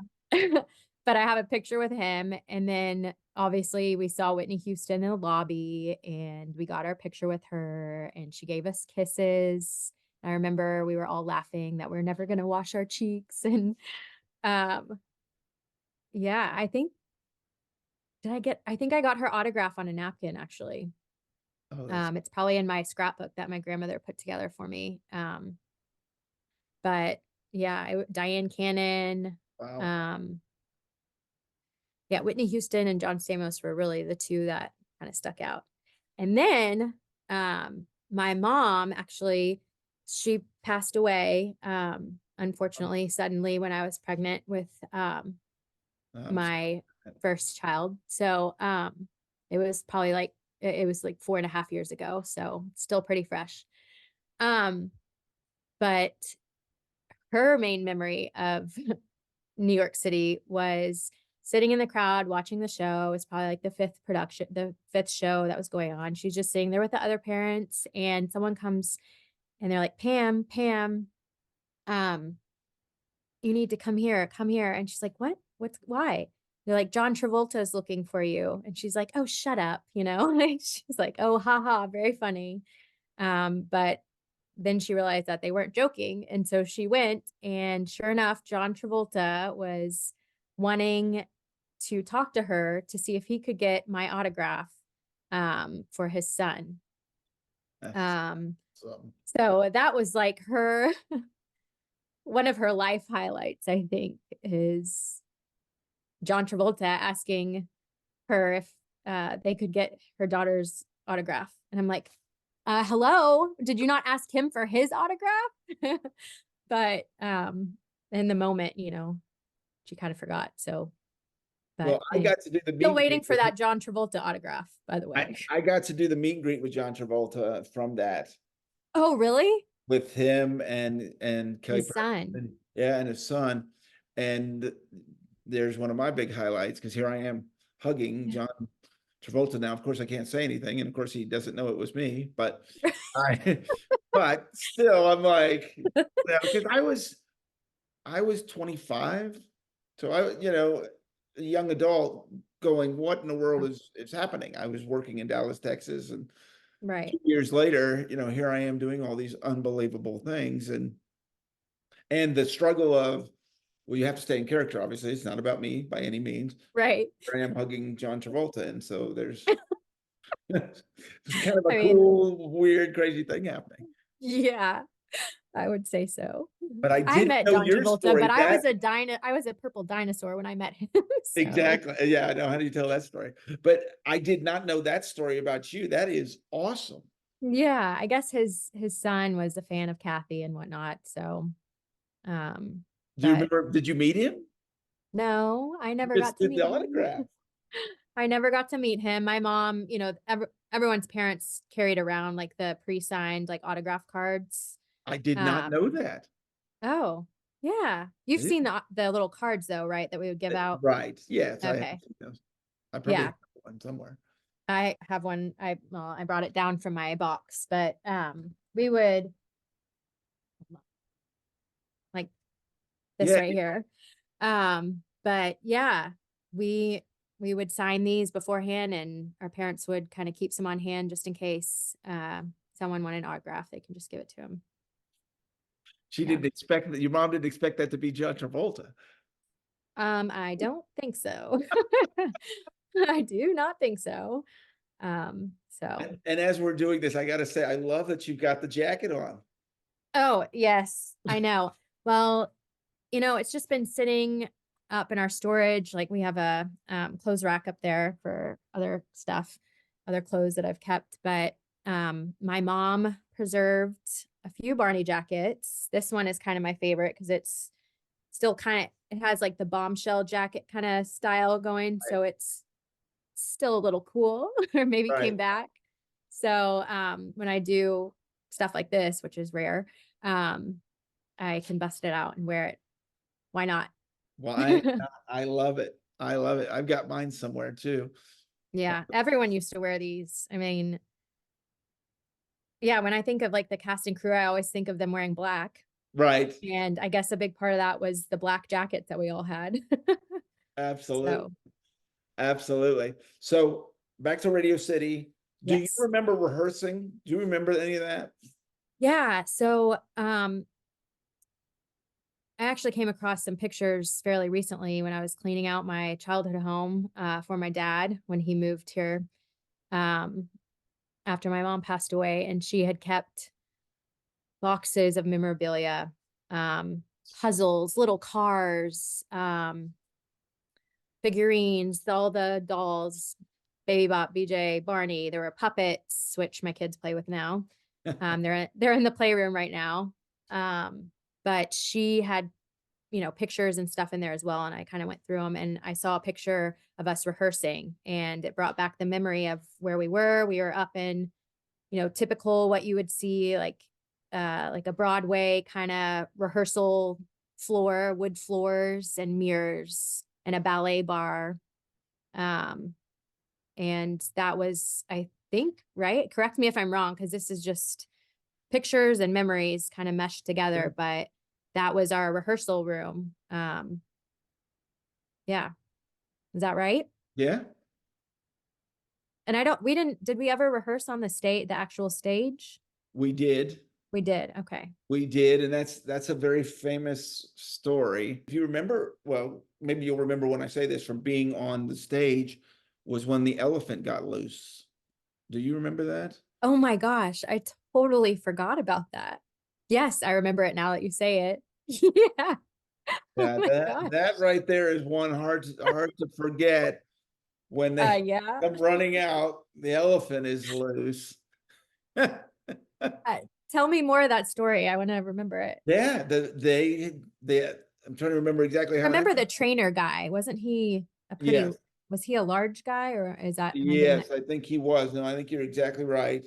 Speaker 2: but I have a picture with him, and then obviously we saw Whitney Houston in the lobby, and we got our picture with her, and she gave us kisses. I remember we were all laughing that we're never gonna wash our cheeks, and um, yeah, I think I got her autograph on a napkin actually.
Speaker 1: Oh, that's
Speaker 2: It's probably in my scrapbook that my grandmother put together for me. But yeah, Diane Cannon,
Speaker 1: wow.
Speaker 2: um, yeah, Whitney Houston and John Stamos were really the two that kind of stuck out. And then my mom actually, she passed away, unfortunately, suddenly when I was pregnant with
Speaker 1: I'm
Speaker 2: my
Speaker 1: sorry.
Speaker 2: first child. So it was probably like it was like 4.5 years ago. So still pretty fresh. Um, but her main memory of New York City was sitting in the crowd watching the show. It was probably like the fifth show that was going on. She's just sitting there with the other parents, and someone comes and they're like, Pam, um, you need to come here, come here. And she's like, what? Why? They're like, John Travolta is looking for you. And she's like, oh, shut up. She's like, oh, haha, very funny. But then she realized that they weren't joking. And so she went, and sure enough, John Travolta was wanting to talk to her to see if he could get my autograph for his son.
Speaker 1: That's
Speaker 2: Um,
Speaker 1: awesome.
Speaker 2: so that was like one of her life highlights, I think, is John Travolta asking her if they could get her daughter's autograph. And I'm like, hello, did you not ask him for his autograph? But in the moment, she kind of forgot. So, but
Speaker 1: Well, I
Speaker 2: anyway,
Speaker 1: got to do the
Speaker 2: still
Speaker 1: meet and
Speaker 2: waiting
Speaker 1: greet
Speaker 2: for
Speaker 1: with
Speaker 2: that John Travolta autograph, by the way.
Speaker 1: I got to do the meet and greet with John Travolta from that
Speaker 2: Oh, really?
Speaker 1: with him and Kelly
Speaker 2: His son.
Speaker 1: Preston, yeah, and his son. And there's one of my big highlights because here I am hugging John Travolta now. Of course, I can't say anything, and of course, he doesn't know it was me. But but still, I'm like, because I was 25, so a young adult going, what in the world is happening? I was working in Dallas, Texas, and
Speaker 2: Right.
Speaker 1: 2 years later, here I am doing all these unbelievable things, and the struggle of, well, you have to stay in character. Obviously, it's not about me by any means.
Speaker 2: Right.
Speaker 1: Here I am hugging John Travolta, and so there's it's kind of a
Speaker 2: I mean,
Speaker 1: cool, weird, crazy thing happening.
Speaker 2: yeah, I would say so.
Speaker 1: But I
Speaker 2: I
Speaker 1: didn't
Speaker 2: met
Speaker 1: know
Speaker 2: John
Speaker 1: your
Speaker 2: Travolta,
Speaker 1: story.
Speaker 2: but
Speaker 1: That
Speaker 2: I was a purple dinosaur when I met him. So
Speaker 1: exactly, yeah. I know. How do you tell that story? But I did not know that story about you. That is awesome.
Speaker 2: yeah, I guess his son was a fan of Kathy and whatnot. So um,
Speaker 1: Do you
Speaker 2: but
Speaker 1: remember? Did you meet him?
Speaker 2: no, I never
Speaker 1: Just
Speaker 2: got to
Speaker 1: did
Speaker 2: meet
Speaker 1: the
Speaker 2: him.
Speaker 1: autograph.
Speaker 2: I never got to meet him. My mom, everyone's parents carried around like the pre-signed like autograph cards.
Speaker 1: I did not
Speaker 2: Um,
Speaker 1: know that.
Speaker 2: oh, yeah. You've
Speaker 1: Yeah.
Speaker 2: seen the little cards though, right? That we would give out.
Speaker 1: Right. Yes, I have
Speaker 2: Okay.
Speaker 1: seen those. I probably
Speaker 2: Yeah.
Speaker 1: have one somewhere.
Speaker 2: I have one. I brought it down from my box, but we would like this
Speaker 1: Yeah.
Speaker 2: right here. But yeah, we we would sign these beforehand, and our parents would kind of keep some on hand just in case someone wanted an autograph. They can just give it to them.
Speaker 1: She
Speaker 2: Yeah.
Speaker 1: didn't expect that. Your mom didn't expect that to be John Travolta.
Speaker 2: I don't think so. I do not think so. So
Speaker 1: And as we're doing this, I got to say, I love that you've got the jacket on.
Speaker 2: oh yes, I know. Well, it's just been sitting up in our storage. Like we have a clothes rack up there for other stuff, other clothes that I've kept. But my mom preserved a few Barney jackets. This one is kind of my favorite because it's still kind of, it has like the bombshell jacket kind of style going.
Speaker 1: Right.
Speaker 2: So it's still a little cool, or maybe came
Speaker 1: Right.
Speaker 2: back. So when I do stuff like this, which is rare, I can bust it out and wear it. Why not?
Speaker 1: Well, I love it. I love it. I've got mine somewhere too.
Speaker 2: Yeah, everyone used to wear these. I mean, yeah, when I think of like the cast and crew, I always think of them wearing black.
Speaker 1: Right.
Speaker 2: And I guess a big part of that was the black jackets that we all had.
Speaker 1: Absolutely.
Speaker 2: So,
Speaker 1: Absolutely. So back to Radio City. Do you
Speaker 2: yes.
Speaker 1: remember rehearsing? Do you remember any of that?
Speaker 2: Yeah, so I actually came across some pictures fairly recently when I was cleaning out my childhood home for my dad when he moved here um, after my mom passed away, and she had kept boxes of memorabilia, um, puzzles, little cars, figurines, all the dolls, Baby Bop, BJ, Barney. There were puppets, which my kids play with now. They're in the playroom right now. But she had, pictures and stuff in there as well, and I kind of went through them, and I saw a picture of us rehearsing, and it brought back the memory of where we were. We were up in, typical what you would see like a Broadway kind of rehearsal floor, wood floors and mirrors and a ballet bar. Um, and that was, I think, right? Correct me if I'm wrong, because this is just pictures and memories kind of meshed together, but that was our rehearsal room. Yeah. Is that right?
Speaker 1: Yeah,
Speaker 2: And did we ever rehearse on the actual stage?
Speaker 1: we did.
Speaker 2: We did. Okay.
Speaker 1: We did, and that's a very famous story. If you remember, well, maybe you'll remember when I say this from being on the stage was when the elephant got loose. Do you remember that?
Speaker 2: Oh my gosh. I totally forgot about that. Yes, I remember it now that you say it. Yeah. Oh
Speaker 1: Yeah,
Speaker 2: my
Speaker 1: that
Speaker 2: gosh.
Speaker 1: that right there is one hard to forget when they
Speaker 2: Yeah.
Speaker 1: come running out, the elephant is loose.
Speaker 2: Uh, Tell me more of that story. I want to remember it.
Speaker 1: Yeah, they I'm trying to remember exactly
Speaker 2: I
Speaker 1: how that.
Speaker 2: remember the trainer guy. Wasn't he
Speaker 1: Yes,
Speaker 2: was he a large guy, or am I getting that?
Speaker 1: yes, I think he was. No, I think you're exactly right.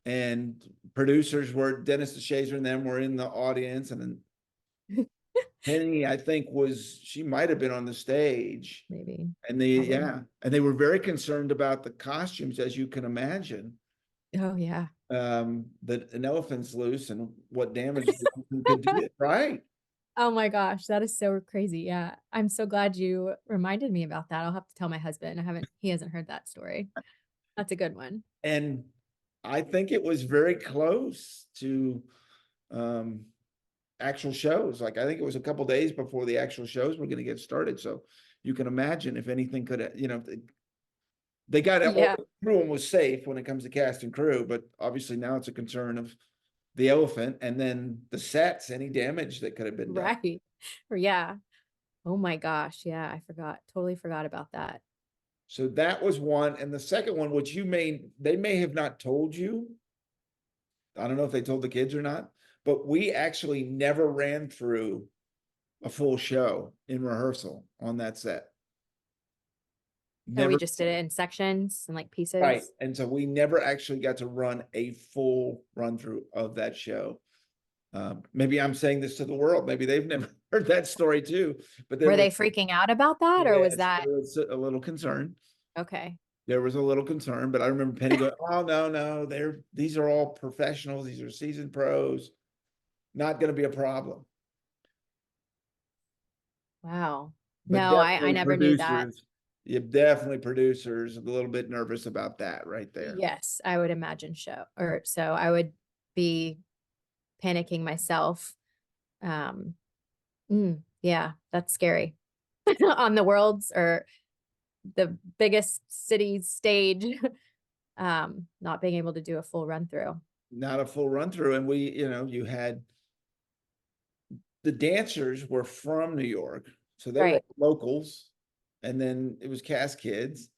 Speaker 1: And producers were Dennis DeShazer and them were in the audience, and then Penny, I think, she might have been on the stage.
Speaker 2: Maybe.
Speaker 1: And
Speaker 2: Probably.
Speaker 1: and they were very concerned about the costumes, as you can imagine.
Speaker 2: Oh yeah.
Speaker 1: That an elephant's loose and what damage the elephant could do. Right.
Speaker 2: Oh my gosh, that is so crazy. Yeah. I'm so glad you reminded me about that. I'll have to tell my husband. He hasn't heard that story. That's a good one.
Speaker 1: And I think it was very close to um actual shows. Like I think it was a couple days before the actual shows were going to get started. So you can imagine if anything could, they got it, all
Speaker 2: Yeah.
Speaker 1: the crew was safe when it comes to cast and crew, but obviously now it's a concern of the elephant and then the sets, any damage that could have been done.
Speaker 2: Right. Or yeah. Oh my gosh. Yeah. I forgot. Totally forgot about that.
Speaker 1: So that was one. And the second one, which they may have not told you. I don't know if they told the kids or not, but we actually never ran through a full show in rehearsal on that set.
Speaker 2: Oh, we
Speaker 1: Never.
Speaker 2: just did it in sections and like
Speaker 1: Right.
Speaker 2: pieces.
Speaker 1: And so we never actually got to run a full run through of that show. Maybe I'm saying this to the world. Maybe they've never heard that story too. But
Speaker 2: Were they freaking out about that, or was
Speaker 1: yes,
Speaker 2: that
Speaker 1: there was a little concern.
Speaker 2: okay?
Speaker 1: There was a little concern, but I remember Penny going, "Oh no, no, these are all professionals. These are seasoned pros. Not going to be a problem."
Speaker 2: Wow.
Speaker 1: But
Speaker 2: No, I
Speaker 1: definitely
Speaker 2: never knew that.
Speaker 1: producers, you definitely producers a little bit nervous about that right there.
Speaker 2: Yes, I would imagine so I would be panicking myself. Um, yeah, that's scary. On the world's or the biggest city stage, not being able to do a full run through.
Speaker 1: Not a full run through, and you had the dancers were from New York, so they were
Speaker 2: Right.
Speaker 1: locals. And then it was Cast Kids,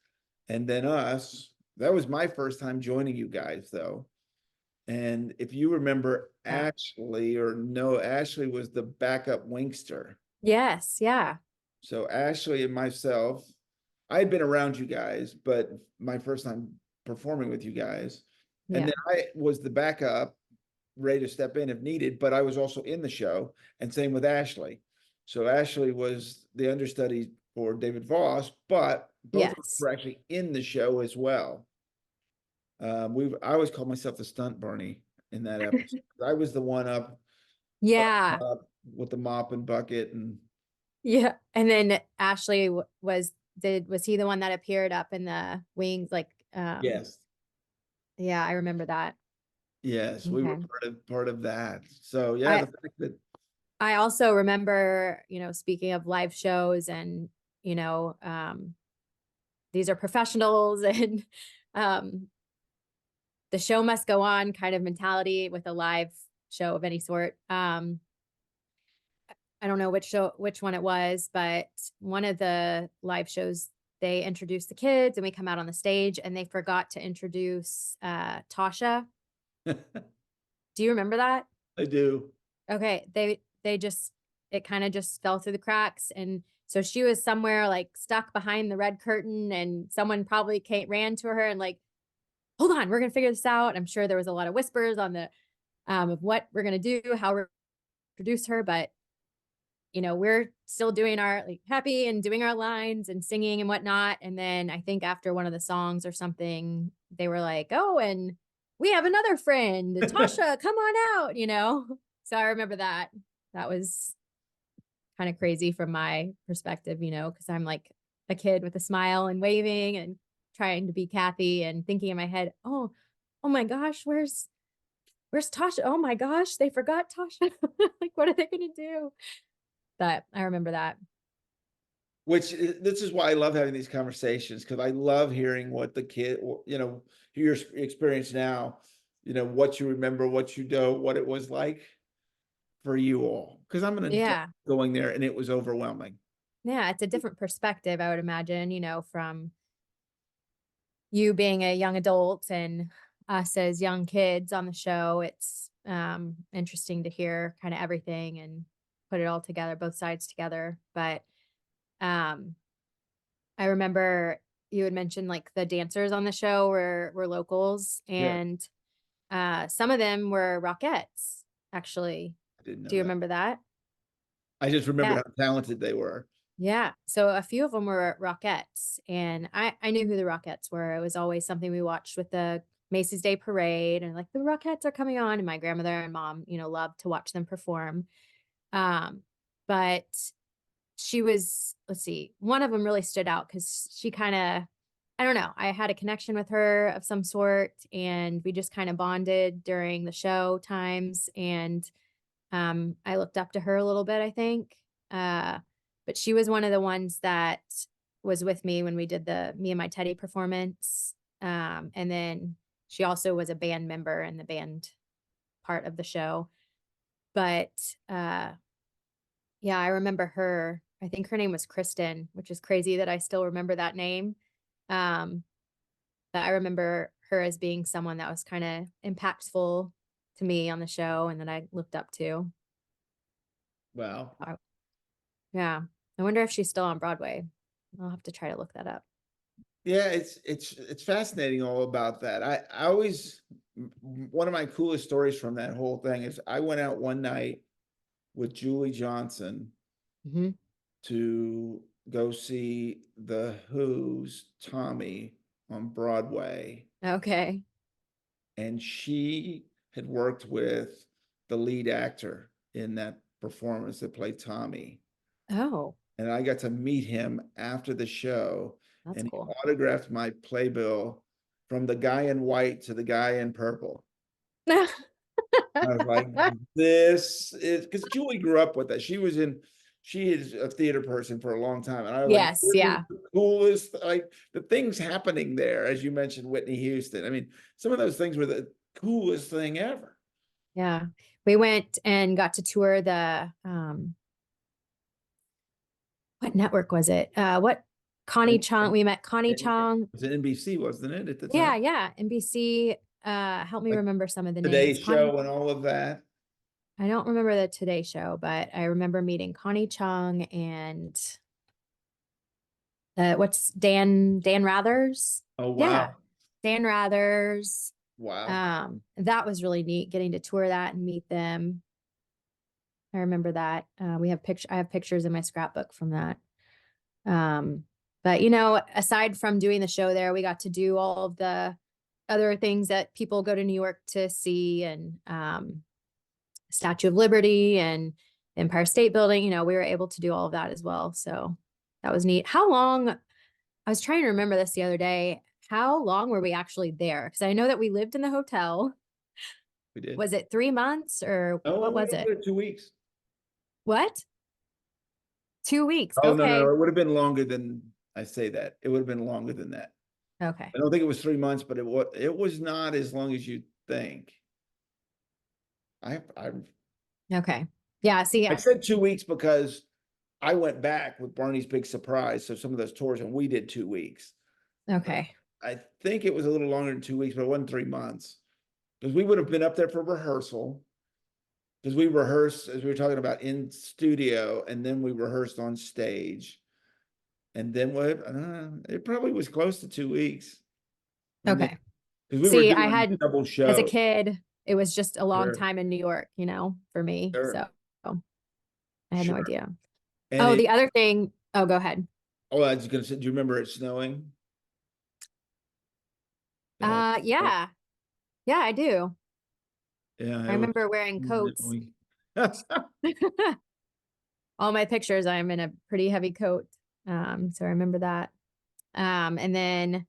Speaker 1: and then us. That was my first time joining you guys, though. And if you remember
Speaker 2: Yeah.
Speaker 1: Ashley, or no, Ashley was the backup wingster.
Speaker 2: Yes. Yeah.
Speaker 1: So Ashley and myself, I had been around you guys, but my first time performing with you guys. And
Speaker 2: Yeah.
Speaker 1: then I was the backup, ready to step in if needed, but I was also in the show, and same with Ashley. So Ashley was the understudy for David Voss, but both of us
Speaker 2: Yes.
Speaker 1: were actually in the show as well. I always called myself the stunt Barney in that episode. I was the one
Speaker 2: Yeah.
Speaker 1: up with the mop and bucket, and
Speaker 2: Yeah. And then Ashley was he the one that appeared up in the wings? Like,
Speaker 1: yes,
Speaker 2: yeah, I remember that.
Speaker 1: yes, we were
Speaker 2: Okay.
Speaker 1: part of that. So yeah,
Speaker 2: I
Speaker 1: the fact that
Speaker 2: I also remember, speaking of live shows and, you know, these are professionals and um the show must go on kind of mentality with a live show of any sort. I don't know which one it was, but one of the live shows, they introduced the kids and we come out on the stage and they forgot to introduce Tasha. Do you remember that?
Speaker 1: I do.
Speaker 2: Okay, they just it kind of just fell through the cracks, and so she was somewhere like stuck behind the red curtain, and someone probably ran to her and like, hold on, we're gonna figure this out. I'm sure there was a lot of whispers on the of what we're gonna do, how we're introduce her, but we're still doing our like happy and doing our lines and singing and whatnot. And then I think after one of the songs or something, they were like, oh, and we have another friend, Tasha, come on out. So I remember that. That was kind of crazy from my perspective, because I'm like a kid with a smile and waving and trying to be Kathy and thinking in my head, oh my gosh, where's Tasha? Oh my gosh, they forgot Tasha. Like, what are they gonna do? But I remember that.
Speaker 1: This is why I love having these conversations, because I love hearing what the kid, your experience now, what you remember, what you know, what it was like for you all. Because I'm an adult
Speaker 2: Yeah.
Speaker 1: going there, and it was overwhelming.
Speaker 2: Yeah, it's a different perspective, I would imagine, from you being a young adult and us as young kids on the show. It's interesting to hear kind of everything and put it all together, both sides together. But um I remember you had mentioned like the dancers on the show were locals,
Speaker 1: Yeah,
Speaker 2: and some of them were Rockettes, actually.
Speaker 1: I didn't
Speaker 2: Do
Speaker 1: know
Speaker 2: you
Speaker 1: that.
Speaker 2: remember that?
Speaker 1: I just remember
Speaker 2: Yeah.
Speaker 1: how talented they were.
Speaker 2: Yeah. So a few of them were Rockettes, and I knew who the Rockettes were. It was always something we watched with the Macy's Day Parade, and like the Rockettes are coming on, and my grandmother and mom, loved to watch them perform. But she was, let's see, one of them really stood out because she kind of, I don't know, I had a connection with her of some sort, and we just kind of bonded during the show times, and I looked up to her a little bit, I think. But she was one of the ones that was with me when we did the Me and My Teddy performance. And then she also was a band member in the band part of the show. But yeah, I remember her. I think her name was Kristen, which is crazy that I still remember that name. Um, but I remember her as being someone that was kind of impactful to me on the show and that I looked up to.
Speaker 1: Wow.
Speaker 2: Yeah. I wonder if she's still on Broadway. I'll have to try to look that up.
Speaker 1: Yeah, it's fascinating all about that. I always, one of my coolest stories from that whole thing is I went out one night with Julie Johnson
Speaker 2: Hmm.
Speaker 1: to go see the Who's Tommy on Broadway,
Speaker 2: Okay.
Speaker 1: and she had worked with the lead actor in that performance that played Tommy.
Speaker 2: Oh,
Speaker 1: And I got to meet him after the show,
Speaker 2: that's
Speaker 1: and he
Speaker 2: cool.
Speaker 1: autographed my playbill from the guy in white to the guy in purple. I was like, this is because Julie grew up with that. She is a theater person for a long time. And I was like,
Speaker 2: Yes.
Speaker 1: this is
Speaker 2: Yeah.
Speaker 1: the coolest, like the things happening there, as you mentioned, Whitney Houston. I mean, some of those things were the coolest thing ever.
Speaker 2: Yeah. We went and got to tour the, what network was it? What Connie
Speaker 1: And,
Speaker 2: Chung, we met Connie
Speaker 1: it
Speaker 2: Chung.
Speaker 1: was an NBC, wasn't it, at the
Speaker 2: Yeah,
Speaker 1: time?
Speaker 2: yeah. NBC, help me
Speaker 1: Like
Speaker 2: remember some of the
Speaker 1: Today
Speaker 2: names. Connie,
Speaker 1: Show and all of that.
Speaker 2: I don't remember the Today Show, but I remember meeting Connie Chung and what's Dan Rathers?
Speaker 1: Oh,
Speaker 2: Yeah,
Speaker 1: wow.
Speaker 2: Dan Rathers.
Speaker 1: Wow.
Speaker 2: That was really neat getting to tour that and meet them. I remember that. I have pictures in my scrapbook from that. Um, but aside from doing the show there, we got to do all of the other things that people go to New York to see, and Statue of Liberty and Empire State Building. We were able to do all of that as well. So that was neat. How long, I was trying to remember this the other day. How long were we actually there? Because I know that we lived in the hotel.
Speaker 1: We did.
Speaker 2: Was it 3 months or
Speaker 1: Oh,
Speaker 2: what
Speaker 1: we
Speaker 2: was
Speaker 1: only
Speaker 2: it?
Speaker 1: did 2 weeks.
Speaker 2: What? 2 weeks.
Speaker 1: Oh, no,
Speaker 2: Okay.
Speaker 1: no, it would have been longer than I say that. It would have been longer than that.
Speaker 2: Okay.
Speaker 1: I don't think it was 3 months, but it was not as long as you think. I
Speaker 2: Okay. Yeah. See,
Speaker 1: I said 2 weeks because I went back with Barney's Big Surprise. So some of those tours, and we did 2 weeks.
Speaker 2: okay.
Speaker 1: I think it was a little longer than 2 weeks, but it wasn't 3 months because we would have been up there for rehearsal. Because we rehearsed, as we were talking about, in studio, and then we rehearsed on stage. And then what? It probably was close to 2 weeks. Because
Speaker 2: Okay.
Speaker 1: we were
Speaker 2: See,
Speaker 1: doing double
Speaker 2: as a
Speaker 1: show.
Speaker 2: kid, it was just a long
Speaker 1: Sure,
Speaker 2: time in New York, for me.
Speaker 1: sure,
Speaker 2: So I had no
Speaker 1: sure.
Speaker 2: idea.
Speaker 1: And
Speaker 2: Oh, the other thing. Oh, go ahead.
Speaker 1: I was gonna say, do you remember it snowing? Snow.
Speaker 2: Yeah. Yeah, I do.
Speaker 1: Yeah,
Speaker 2: I
Speaker 1: it was
Speaker 2: remember wearing coats.
Speaker 1: snowing.
Speaker 2: All my pictures, I'm in a pretty heavy coat. So I remember that. And then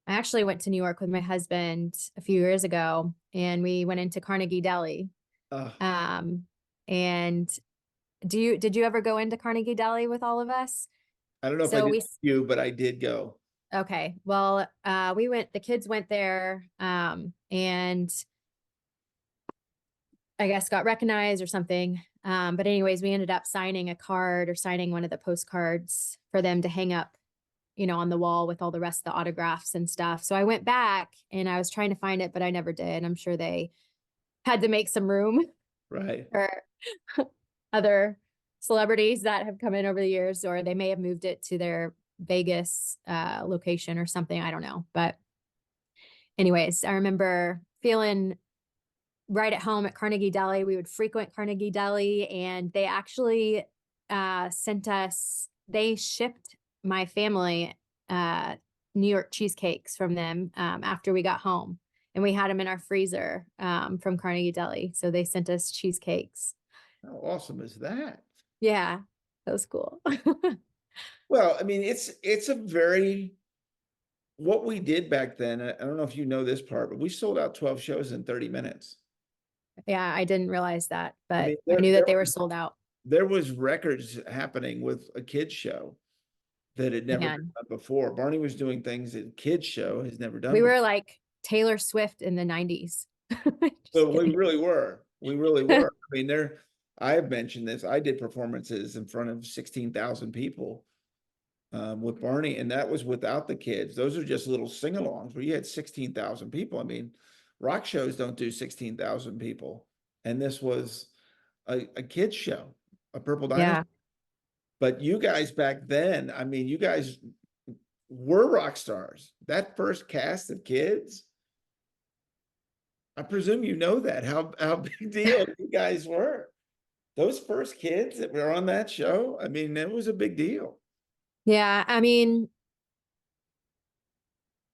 Speaker 2: I actually went to New York with my husband a few years ago, and we went into Carnegie Deli.
Speaker 1: Uh,
Speaker 2: Um, and did you ever go into Carnegie Deli with all of us?
Speaker 1: I don't know if I
Speaker 2: So
Speaker 1: did
Speaker 2: we
Speaker 1: you, but I did go.
Speaker 2: Okay. Well, the kids went there, and I guess got recognized or something. But anyways, we ended up signing a card or signing one of the postcards for them to hang up, on the wall with all the rest of the autographs and stuff. So I went back and I was trying to find it, but I never did. I'm sure they had to make some room
Speaker 1: Right.
Speaker 2: for other celebrities that have come in over the years, or they may have moved it to their Vegas location or something. I don't know. But anyways, I remember feeling right at home at Carnegie Deli. We would frequent Carnegie Deli, and they actually they shipped my family New York cheesecakes from them after we got home. And we had them in our freezer from Carnegie Deli. So they sent us cheesecakes.
Speaker 1: How awesome is that?
Speaker 2: Yeah, that was cool.
Speaker 1: Well, I mean, it's a very what we did back then. I don't know if you know this part, but we sold out 12 shows in 30 minutes.
Speaker 2: Yeah, I didn't realize that,
Speaker 1: I
Speaker 2: but
Speaker 1: mean,
Speaker 2: I knew that they were sold out.
Speaker 1: there was records happening with a kids show that had never been
Speaker 2: Man,
Speaker 1: done before. Barney was doing things that kids show has never done
Speaker 2: we
Speaker 1: before.
Speaker 2: were like Taylor Swift in the 90s.
Speaker 1: So
Speaker 2: Just
Speaker 1: we
Speaker 2: kidding.
Speaker 1: really were. We really were. I mean, I have mentioned this. I did performances in front of 16,000 people with Barney, and that was without the kids. Those are just little sing-alongs where you had 16,000 people. I mean, rock shows don't do 16,000 people. And this was a kids show, a Purple Dinosaur.
Speaker 2: Yeah.
Speaker 1: But you guys back then, I mean, you guys were rock stars. That first cast of kids, I presume you know that, how big deal you guys were. Those first kids that were on that show, I mean, it was a big deal.
Speaker 2: Yeah. I mean,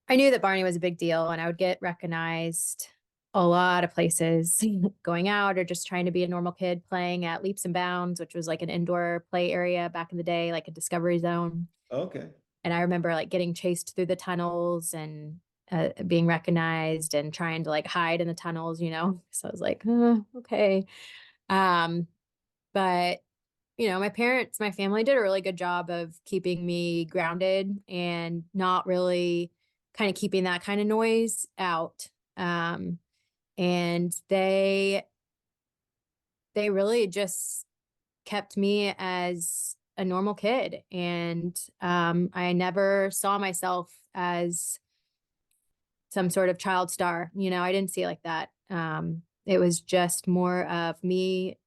Speaker 2: I knew that Barney was a big deal, and I would get recognized a lot of places going out or just trying to be a normal kid playing at Leaps and Bounds, which was like an indoor play area back in the day, like a Discovery Zone.
Speaker 1: Okay.
Speaker 2: And I remember like getting chased through the tunnels and being recognized and trying to like hide in the tunnels, So I was like, okay. Um, but my family did a really good job of keeping me grounded and not really kind of keeping that kind of noise out. And they they really just kept me as a normal kid. And I never saw myself as some sort of child star. You know, I didn't see it like that. It was just more of me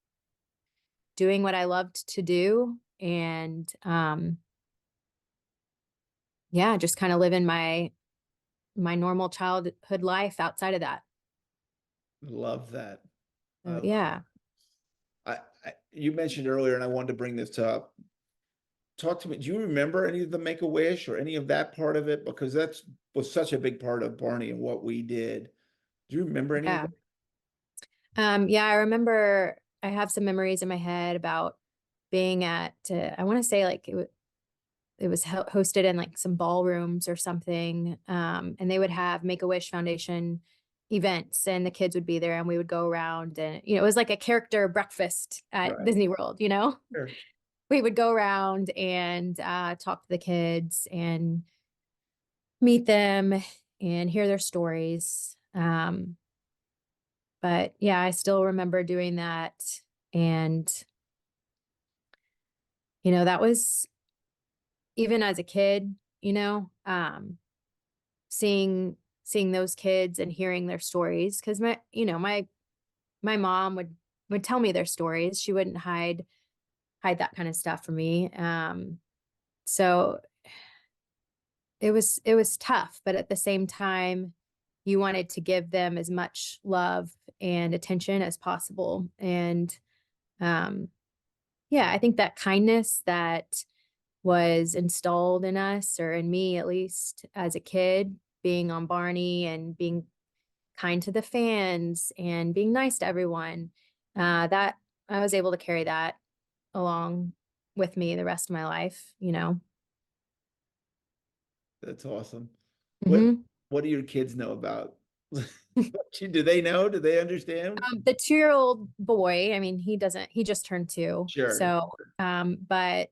Speaker 2: doing what I loved to do, and yeah, just kind of living my normal childhood life outside of that.
Speaker 1: Love that. I
Speaker 2: So
Speaker 1: love
Speaker 2: yeah.
Speaker 1: you mentioned earlier, and I wanted to bring this up. Talk to me. Do you remember any of the Make-A-Wish or any of that part of it? Because that's was such a big part of Barney and what we did. Do you remember any of
Speaker 2: Yeah.
Speaker 1: that?
Speaker 2: Yeah, I remember I have some memories in my head about being at, I want to say like it was hosted in like some ballrooms or something. And they would have Make-A-Wish Foundation events, and the kids would be there, and we would go around, and, you know, it was like a character breakfast at
Speaker 1: Right.
Speaker 2: Disney World, you know?
Speaker 1: Sure.
Speaker 2: We would go around and talk to the kids and meet them and hear their stories. But yeah, I still remember doing that. And, you know, that was even as a kid, you know, seeing those kids and hearing their stories. Cause my mom would tell me their stories. She wouldn't hide that kind of stuff from me. So it was tough, but at the same time, you wanted to give them as much love and attention as possible. And um, yeah, I think that kindness that was installed in us, or in me at least as a kid, being on Barney and being kind to the fans and being nice to everyone, that I was able to carry that along with me the rest of my life, you know.
Speaker 1: That's awesome. What
Speaker 2: Hmm.
Speaker 1: what do your kids know about? Do they know? Do they understand?
Speaker 2: The 2-year-old boy, I mean, he just turned 2.
Speaker 1: Sure.
Speaker 2: So, but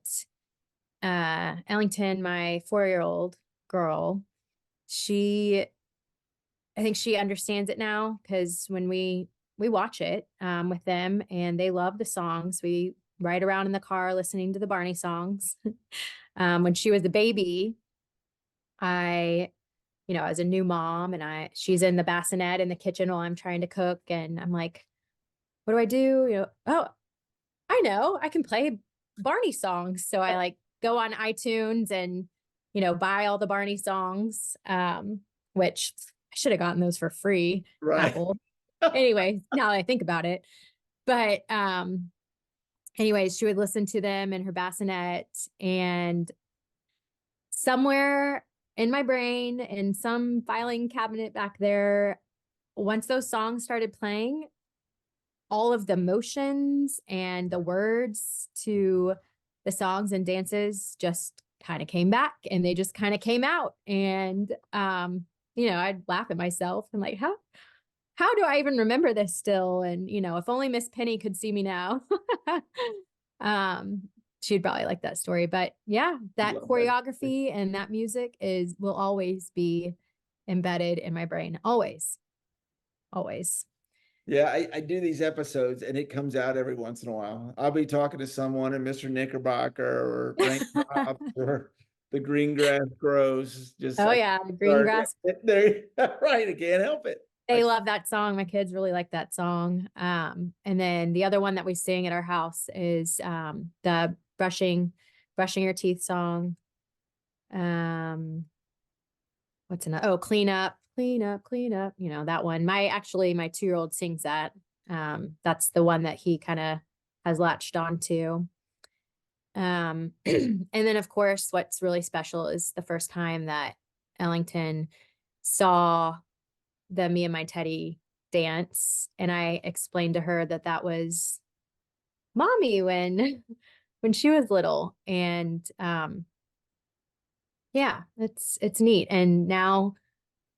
Speaker 2: Ellington, my 4-year-old girl, she, I think she understands it now, because when we watch it with them, and they love the songs. We ride around in the car listening to the Barney songs. When she was a baby, I, you know, as a new mom, and she's in the bassinet in the kitchen while I'm trying to cook, and I'm like, what do I do? You know, oh, I know, I can play Barney songs. So I like go on iTunes and, you know, buy all the Barney songs, which I should have gotten those for free,
Speaker 1: Right.
Speaker 2: Apple. Anyway, now that I think about it. But anyways, she would listen to them in her bassinet, and somewhere in my brain, in some filing cabinet back there, once those songs started playing, all of the motions and the words to the songs and dances just kind of came back, and they just kind of came out. And you know, I'd laugh at myself and like, how do I even remember this still? And, you know, if only Miss Penny could see me now. um she'd probably like that story. But yeah, that
Speaker 1: Love that.
Speaker 2: choreography and that music will always be embedded in my brain. Always. Always.
Speaker 1: Yeah, I do these episodes and it comes out every once in a while. I'll be talking to someone and Mr. Knickerbocker or Raindrops or the green grass grows. Just
Speaker 2: Oh
Speaker 1: I
Speaker 2: yeah, the green
Speaker 1: start
Speaker 2: grass.
Speaker 1: there. Right, I can't help it.
Speaker 2: They love that song. My kids really like that song. And then the other one that we sing at our house is the brushing your teeth song. Um, what's another? Oh, clean up, clean up, clean up. You know, that one. My 2-year-old sings that. That's the one that he kind of has latched on to. And then of course, what's really special is the first time that Ellington saw the Me and My Teddy dance, and I explained to her that that was mommy when when she was little. And yeah, it's neat. And now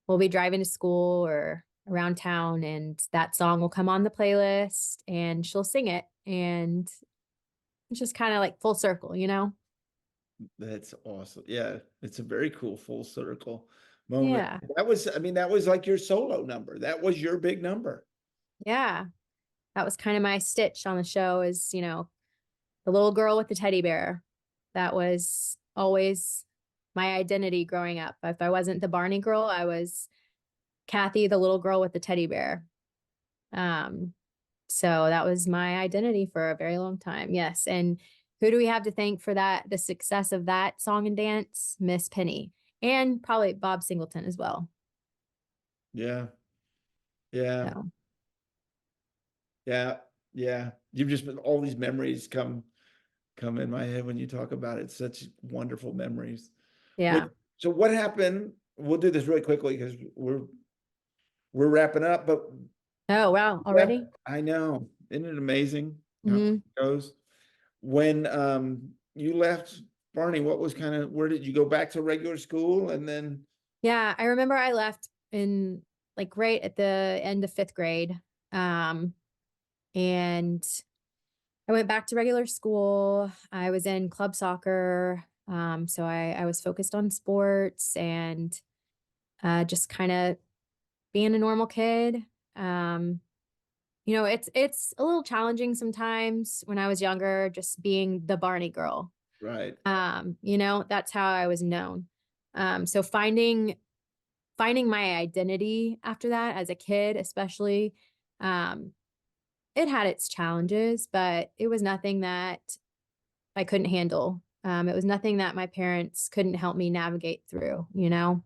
Speaker 2: we'll be driving to school or around town, and that song will come on the playlist, and she'll sing it, and it's just kind of like full circle, you know.
Speaker 1: That's awesome. Yeah, it's a very cool full circle moment.
Speaker 2: Yeah.
Speaker 1: That was, I mean, that was like your solo number. That was your big number.
Speaker 2: Yeah, that was kind of my stitch on the show, is, you know, the little girl with the teddy bear. That was always my identity growing up. If I wasn't the Barney girl, I was Kathy, the little girl with the teddy bear. Um, so that was my identity for a very long time. Yes. And who do we have to thank for that? The success of that song and dance? Miss Penny, and probably Bob Singleton as well.
Speaker 1: Yeah. Yeah.
Speaker 2: So
Speaker 1: Yeah. Yeah. You've just been all these memories come in my head when you talk about it. Such wonderful memories. What
Speaker 2: yeah.
Speaker 1: so what happened? We'll do this really quickly because we're wrapping up, but
Speaker 2: Oh, wow.
Speaker 1: yeah,
Speaker 2: Already?
Speaker 1: I know. Isn't it amazing how
Speaker 2: Hmm.
Speaker 1: it goes? When you left Barney, what was kind of where did you go back to regular school and then
Speaker 2: Yeah. I remember I left in like right at the end of fifth grade. Um, and I went back to regular school. I was in club soccer. So I was focused on sports and just kind of being a normal kid. Um, you know, it's a little challenging sometimes when I was younger, just being the Barney girl.
Speaker 1: right,
Speaker 2: You know, that's how I was known. So finding my identity after that as a kid, especially, um, it had its challenges, but it was nothing that I couldn't handle. It was nothing that my parents couldn't help me navigate through, you know?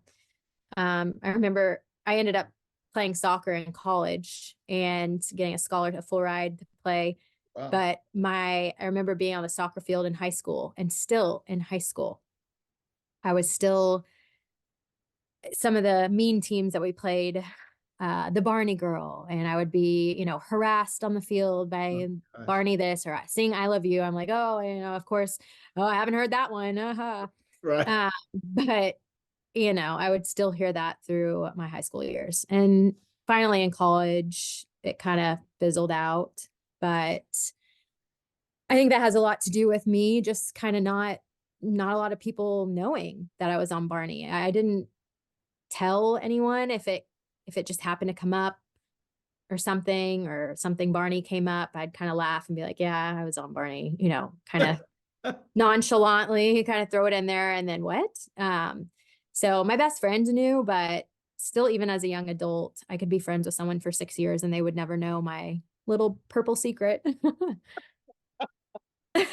Speaker 2: I remember I ended up playing soccer in college and getting a scholarship, a full ride to play.
Speaker 1: wow,
Speaker 2: But I remember being on the soccer field in high school, and still in high school, I was still some of the mean teams that we played, the Barney girl, and I would be, you know, harassed on the field
Speaker 1: oh,
Speaker 2: by
Speaker 1: gosh,
Speaker 2: Barney this or sing "I love you." I'm like, oh, you know, of course, oh, I haven't heard that one. Uh-huh.
Speaker 1: right.
Speaker 2: But you know, I would still hear that through my high school years. And finally in college, it kind of fizzled out. But I think that has a lot to do with me just kind of not a lot of people knowing that I was on Barney. I didn't tell anyone if it just happened to come up or something Barney came up, I'd kind of laugh and be like, yeah, I was on Barney, you know, kind of nonchalantly kind of throw it in there and then what? So my best friends knew, but still, even as a young adult, I could be friends with someone for 6 years and they would never know my little purple secret. So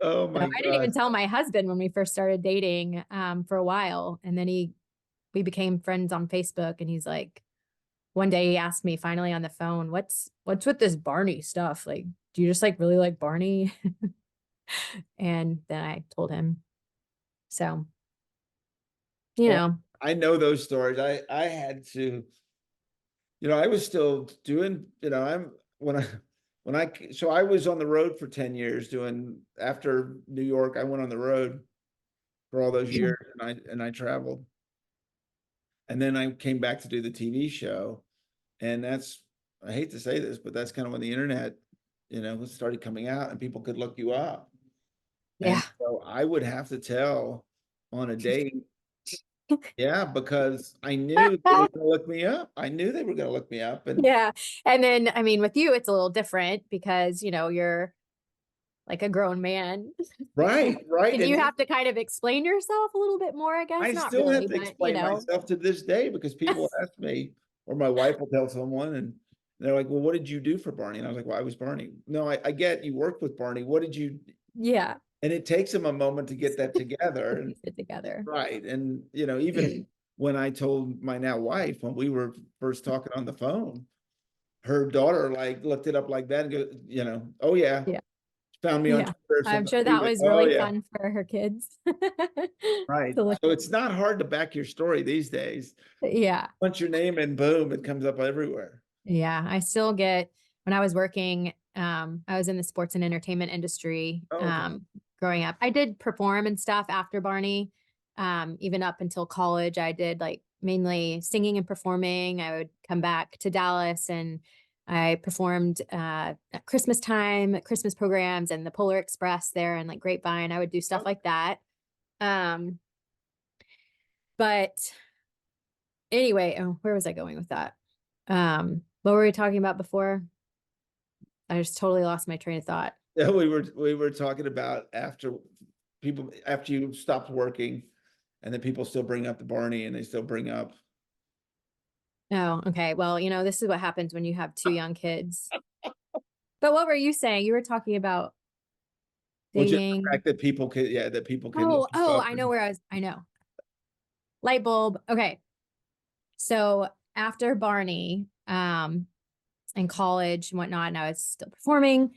Speaker 1: Oh my
Speaker 2: I didn't
Speaker 1: gosh.
Speaker 2: even tell my husband when we first started dating, for a while. And then we became friends on Facebook, and he's like, one day he asked me finally on the phone, what's with this Barney stuff? Like, do you just like really like Barney? And then I told him. So, you
Speaker 1: Well,
Speaker 2: know,
Speaker 1: I know those stories. I had to, I was still doing, so I was on the road for 10 years doing after New York, I went on the road for all those years and I traveled. And then I came back to do the TV show. And that's, I hate to say this, but that's kind of when the internet, started coming out and people could look you up. And
Speaker 2: yeah.
Speaker 1: so I would have to tell on a date, yeah, because I knew they were going to look me up. I knew they were going to look me up. And
Speaker 2: Yeah. And then, I mean, with you, it's a little different because, you know, you're like a grown man
Speaker 1: right, right.
Speaker 2: and you
Speaker 1: And
Speaker 2: have to kind of explain yourself a little bit more, I guess.
Speaker 1: I
Speaker 2: Not
Speaker 1: still have
Speaker 2: really,
Speaker 1: to
Speaker 2: but, you
Speaker 1: explain
Speaker 2: know,
Speaker 1: myself to this day because people ask me, or my wife will tell someone, and they're like, well, what did you do for Barney? And I was like, well, I was Barney. No, I get you worked with Barney. What did you,
Speaker 2: yeah,
Speaker 1: and it takes them a moment to get that together. And
Speaker 2: piece it together.
Speaker 1: right. And, even when I told my now wife, when we were first talking on the phone, her daughter like looked it up like that and go, oh yeah,
Speaker 2: Yeah.
Speaker 1: found me on
Speaker 2: Yeah.
Speaker 1: Twitter or
Speaker 2: I'm
Speaker 1: something.
Speaker 2: sure
Speaker 1: She
Speaker 2: that
Speaker 1: went,
Speaker 2: was
Speaker 1: oh
Speaker 2: really
Speaker 1: yeah,
Speaker 2: fun for her kids
Speaker 1: right.
Speaker 2: to look.
Speaker 1: So it's not hard to back your story these days.
Speaker 2: Yeah.
Speaker 1: Once your name and boom, it comes up everywhere.
Speaker 2: Yeah. I still get, when I was working, I was in the sports and entertainment industry,
Speaker 1: Oh, okay.
Speaker 2: growing up. I did perform and stuff after Barney. Even up until college, I did like mainly singing and performing. I would come back to Dallas and I performed at Christmas time, at Christmas programs and the Polar Express there and like Grapevine. I would do stuff
Speaker 1: Oh,
Speaker 2: like that. Um, but anyway, oh, where was I going with that? What were we talking about before? I just totally lost my train of thought.
Speaker 1: Yeah, we were talking about after you stopped working, and then people still bring up the Barney, and they still bring up.
Speaker 2: Oh, okay. Well, this is what happens when you have two young kids. But what were you saying? You were talking about
Speaker 1: Well, just the
Speaker 2: dating.
Speaker 1: fact that people can, yeah, that people can look
Speaker 2: Oh,
Speaker 1: up
Speaker 2: I know
Speaker 1: and,
Speaker 2: where I know. Light bulb. Okay. So after Barney, in college and whatnot, and I was still performing,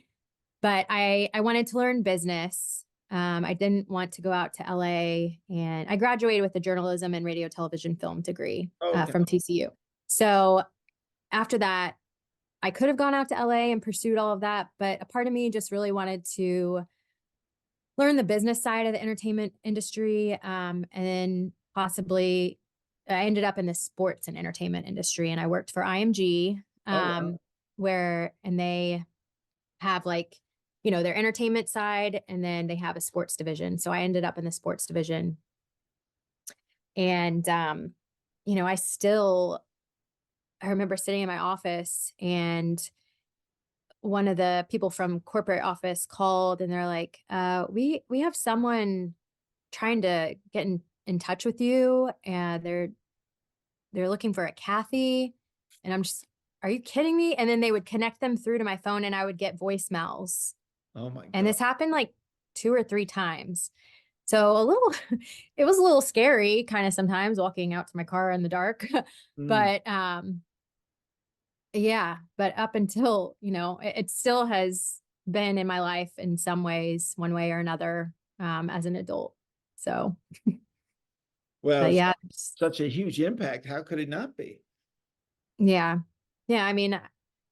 Speaker 2: but I wanted to learn business. I didn't want to go out to LA, and I graduated with a journalism and radio, television, film degree
Speaker 1: oh, okay.
Speaker 2: from TCU. So after that, I could have gone out to LA and pursued all of that, but a part of me just really wanted to learn the business side of the entertainment industry. And then possibly I ended up in the sports and entertainment industry, and I worked for IMG,
Speaker 1: Oh, wow.
Speaker 2: and they have like, their entertainment side, and then they have a sports division. So I ended up in the sports division. And, I remember sitting in my office, and one of the people from corporate office called, and they're like, we have someone trying to get in touch with you, and they're looking for a Kathy. And I'm just, are you kidding me? And then they would connect them through to my phone, and I would get voicemails.
Speaker 1: Oh my
Speaker 2: And
Speaker 1: God.
Speaker 2: this happened like 2 or 3 times. So it was a little scary kind of sometimes walking out to my car in the dark.
Speaker 1: Mm.
Speaker 2: But yeah, but up until, it still has been in my life in some ways, one way or another, as an adult. So,
Speaker 1: Well,
Speaker 2: but
Speaker 1: it's
Speaker 2: yeah,
Speaker 1: such a huge impact. How could it not be?
Speaker 2: yeah. Yeah. I mean,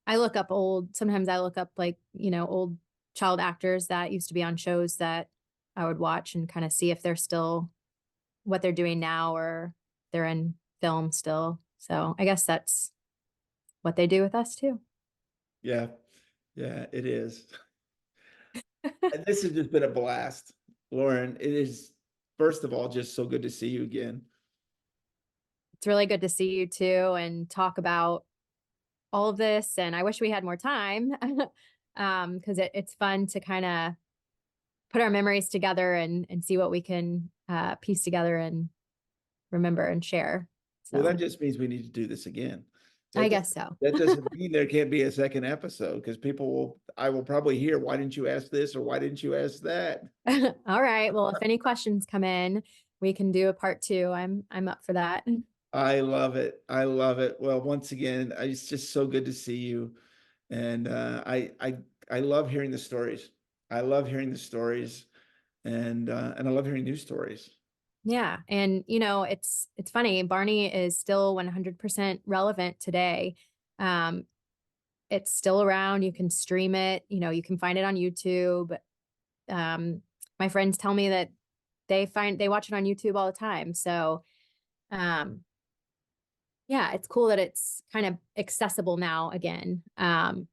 Speaker 2: sometimes I look up like, old child actors that used to be on shows that I would watch and kind of see if they're still what they're doing now, or they're in film still. So I guess that's what they do with us too.
Speaker 1: Yeah, yeah, it is. And this has just been a blast, Lauren. It is, first of all, just so good to see you again.
Speaker 2: It's really good to see you too and talk about all of this. And I wish we had more time, because it's fun to kind of put our memories together and see what we can piece together and remember and share.
Speaker 1: Well, that
Speaker 2: So
Speaker 1: just means we need to do this again.
Speaker 2: I
Speaker 1: That does,
Speaker 2: guess so.
Speaker 1: that doesn't mean there can't be a second episode, because I will probably hear, why didn't you ask this or why didn't you ask that?
Speaker 2: All right. Well, if any questions come in, we can do a part two. I'm up for that.
Speaker 1: I love it. I love it. Well, once again, it's just so good to see you. And I love hearing the stories. I love hearing the stories, and I love hearing new stories.
Speaker 2: Yeah. And it's funny, Barney is still 100% relevant today. Um, it's still around. You can stream it, you can find it on YouTube. My friends tell me that they watch it on YouTube all the time. So, um, yeah, it's cool that it's kind of accessible now again,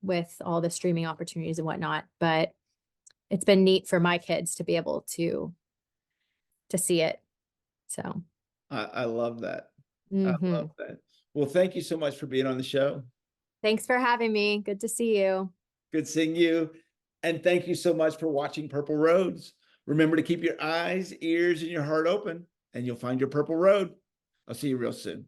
Speaker 2: with all the streaming opportunities and whatnot. But it's been neat for my kids to be able to see it. So,
Speaker 1: I love that. I love
Speaker 2: mhm.
Speaker 1: that. Well, thank you so much for being on the show.
Speaker 2: Thanks for having me. Good to see you.
Speaker 1: Good seeing you. And thank you so much for watching Purple Roads. Remember to keep your eyes, ears, and your heart open, and you'll find your purple road. I'll see you real soon.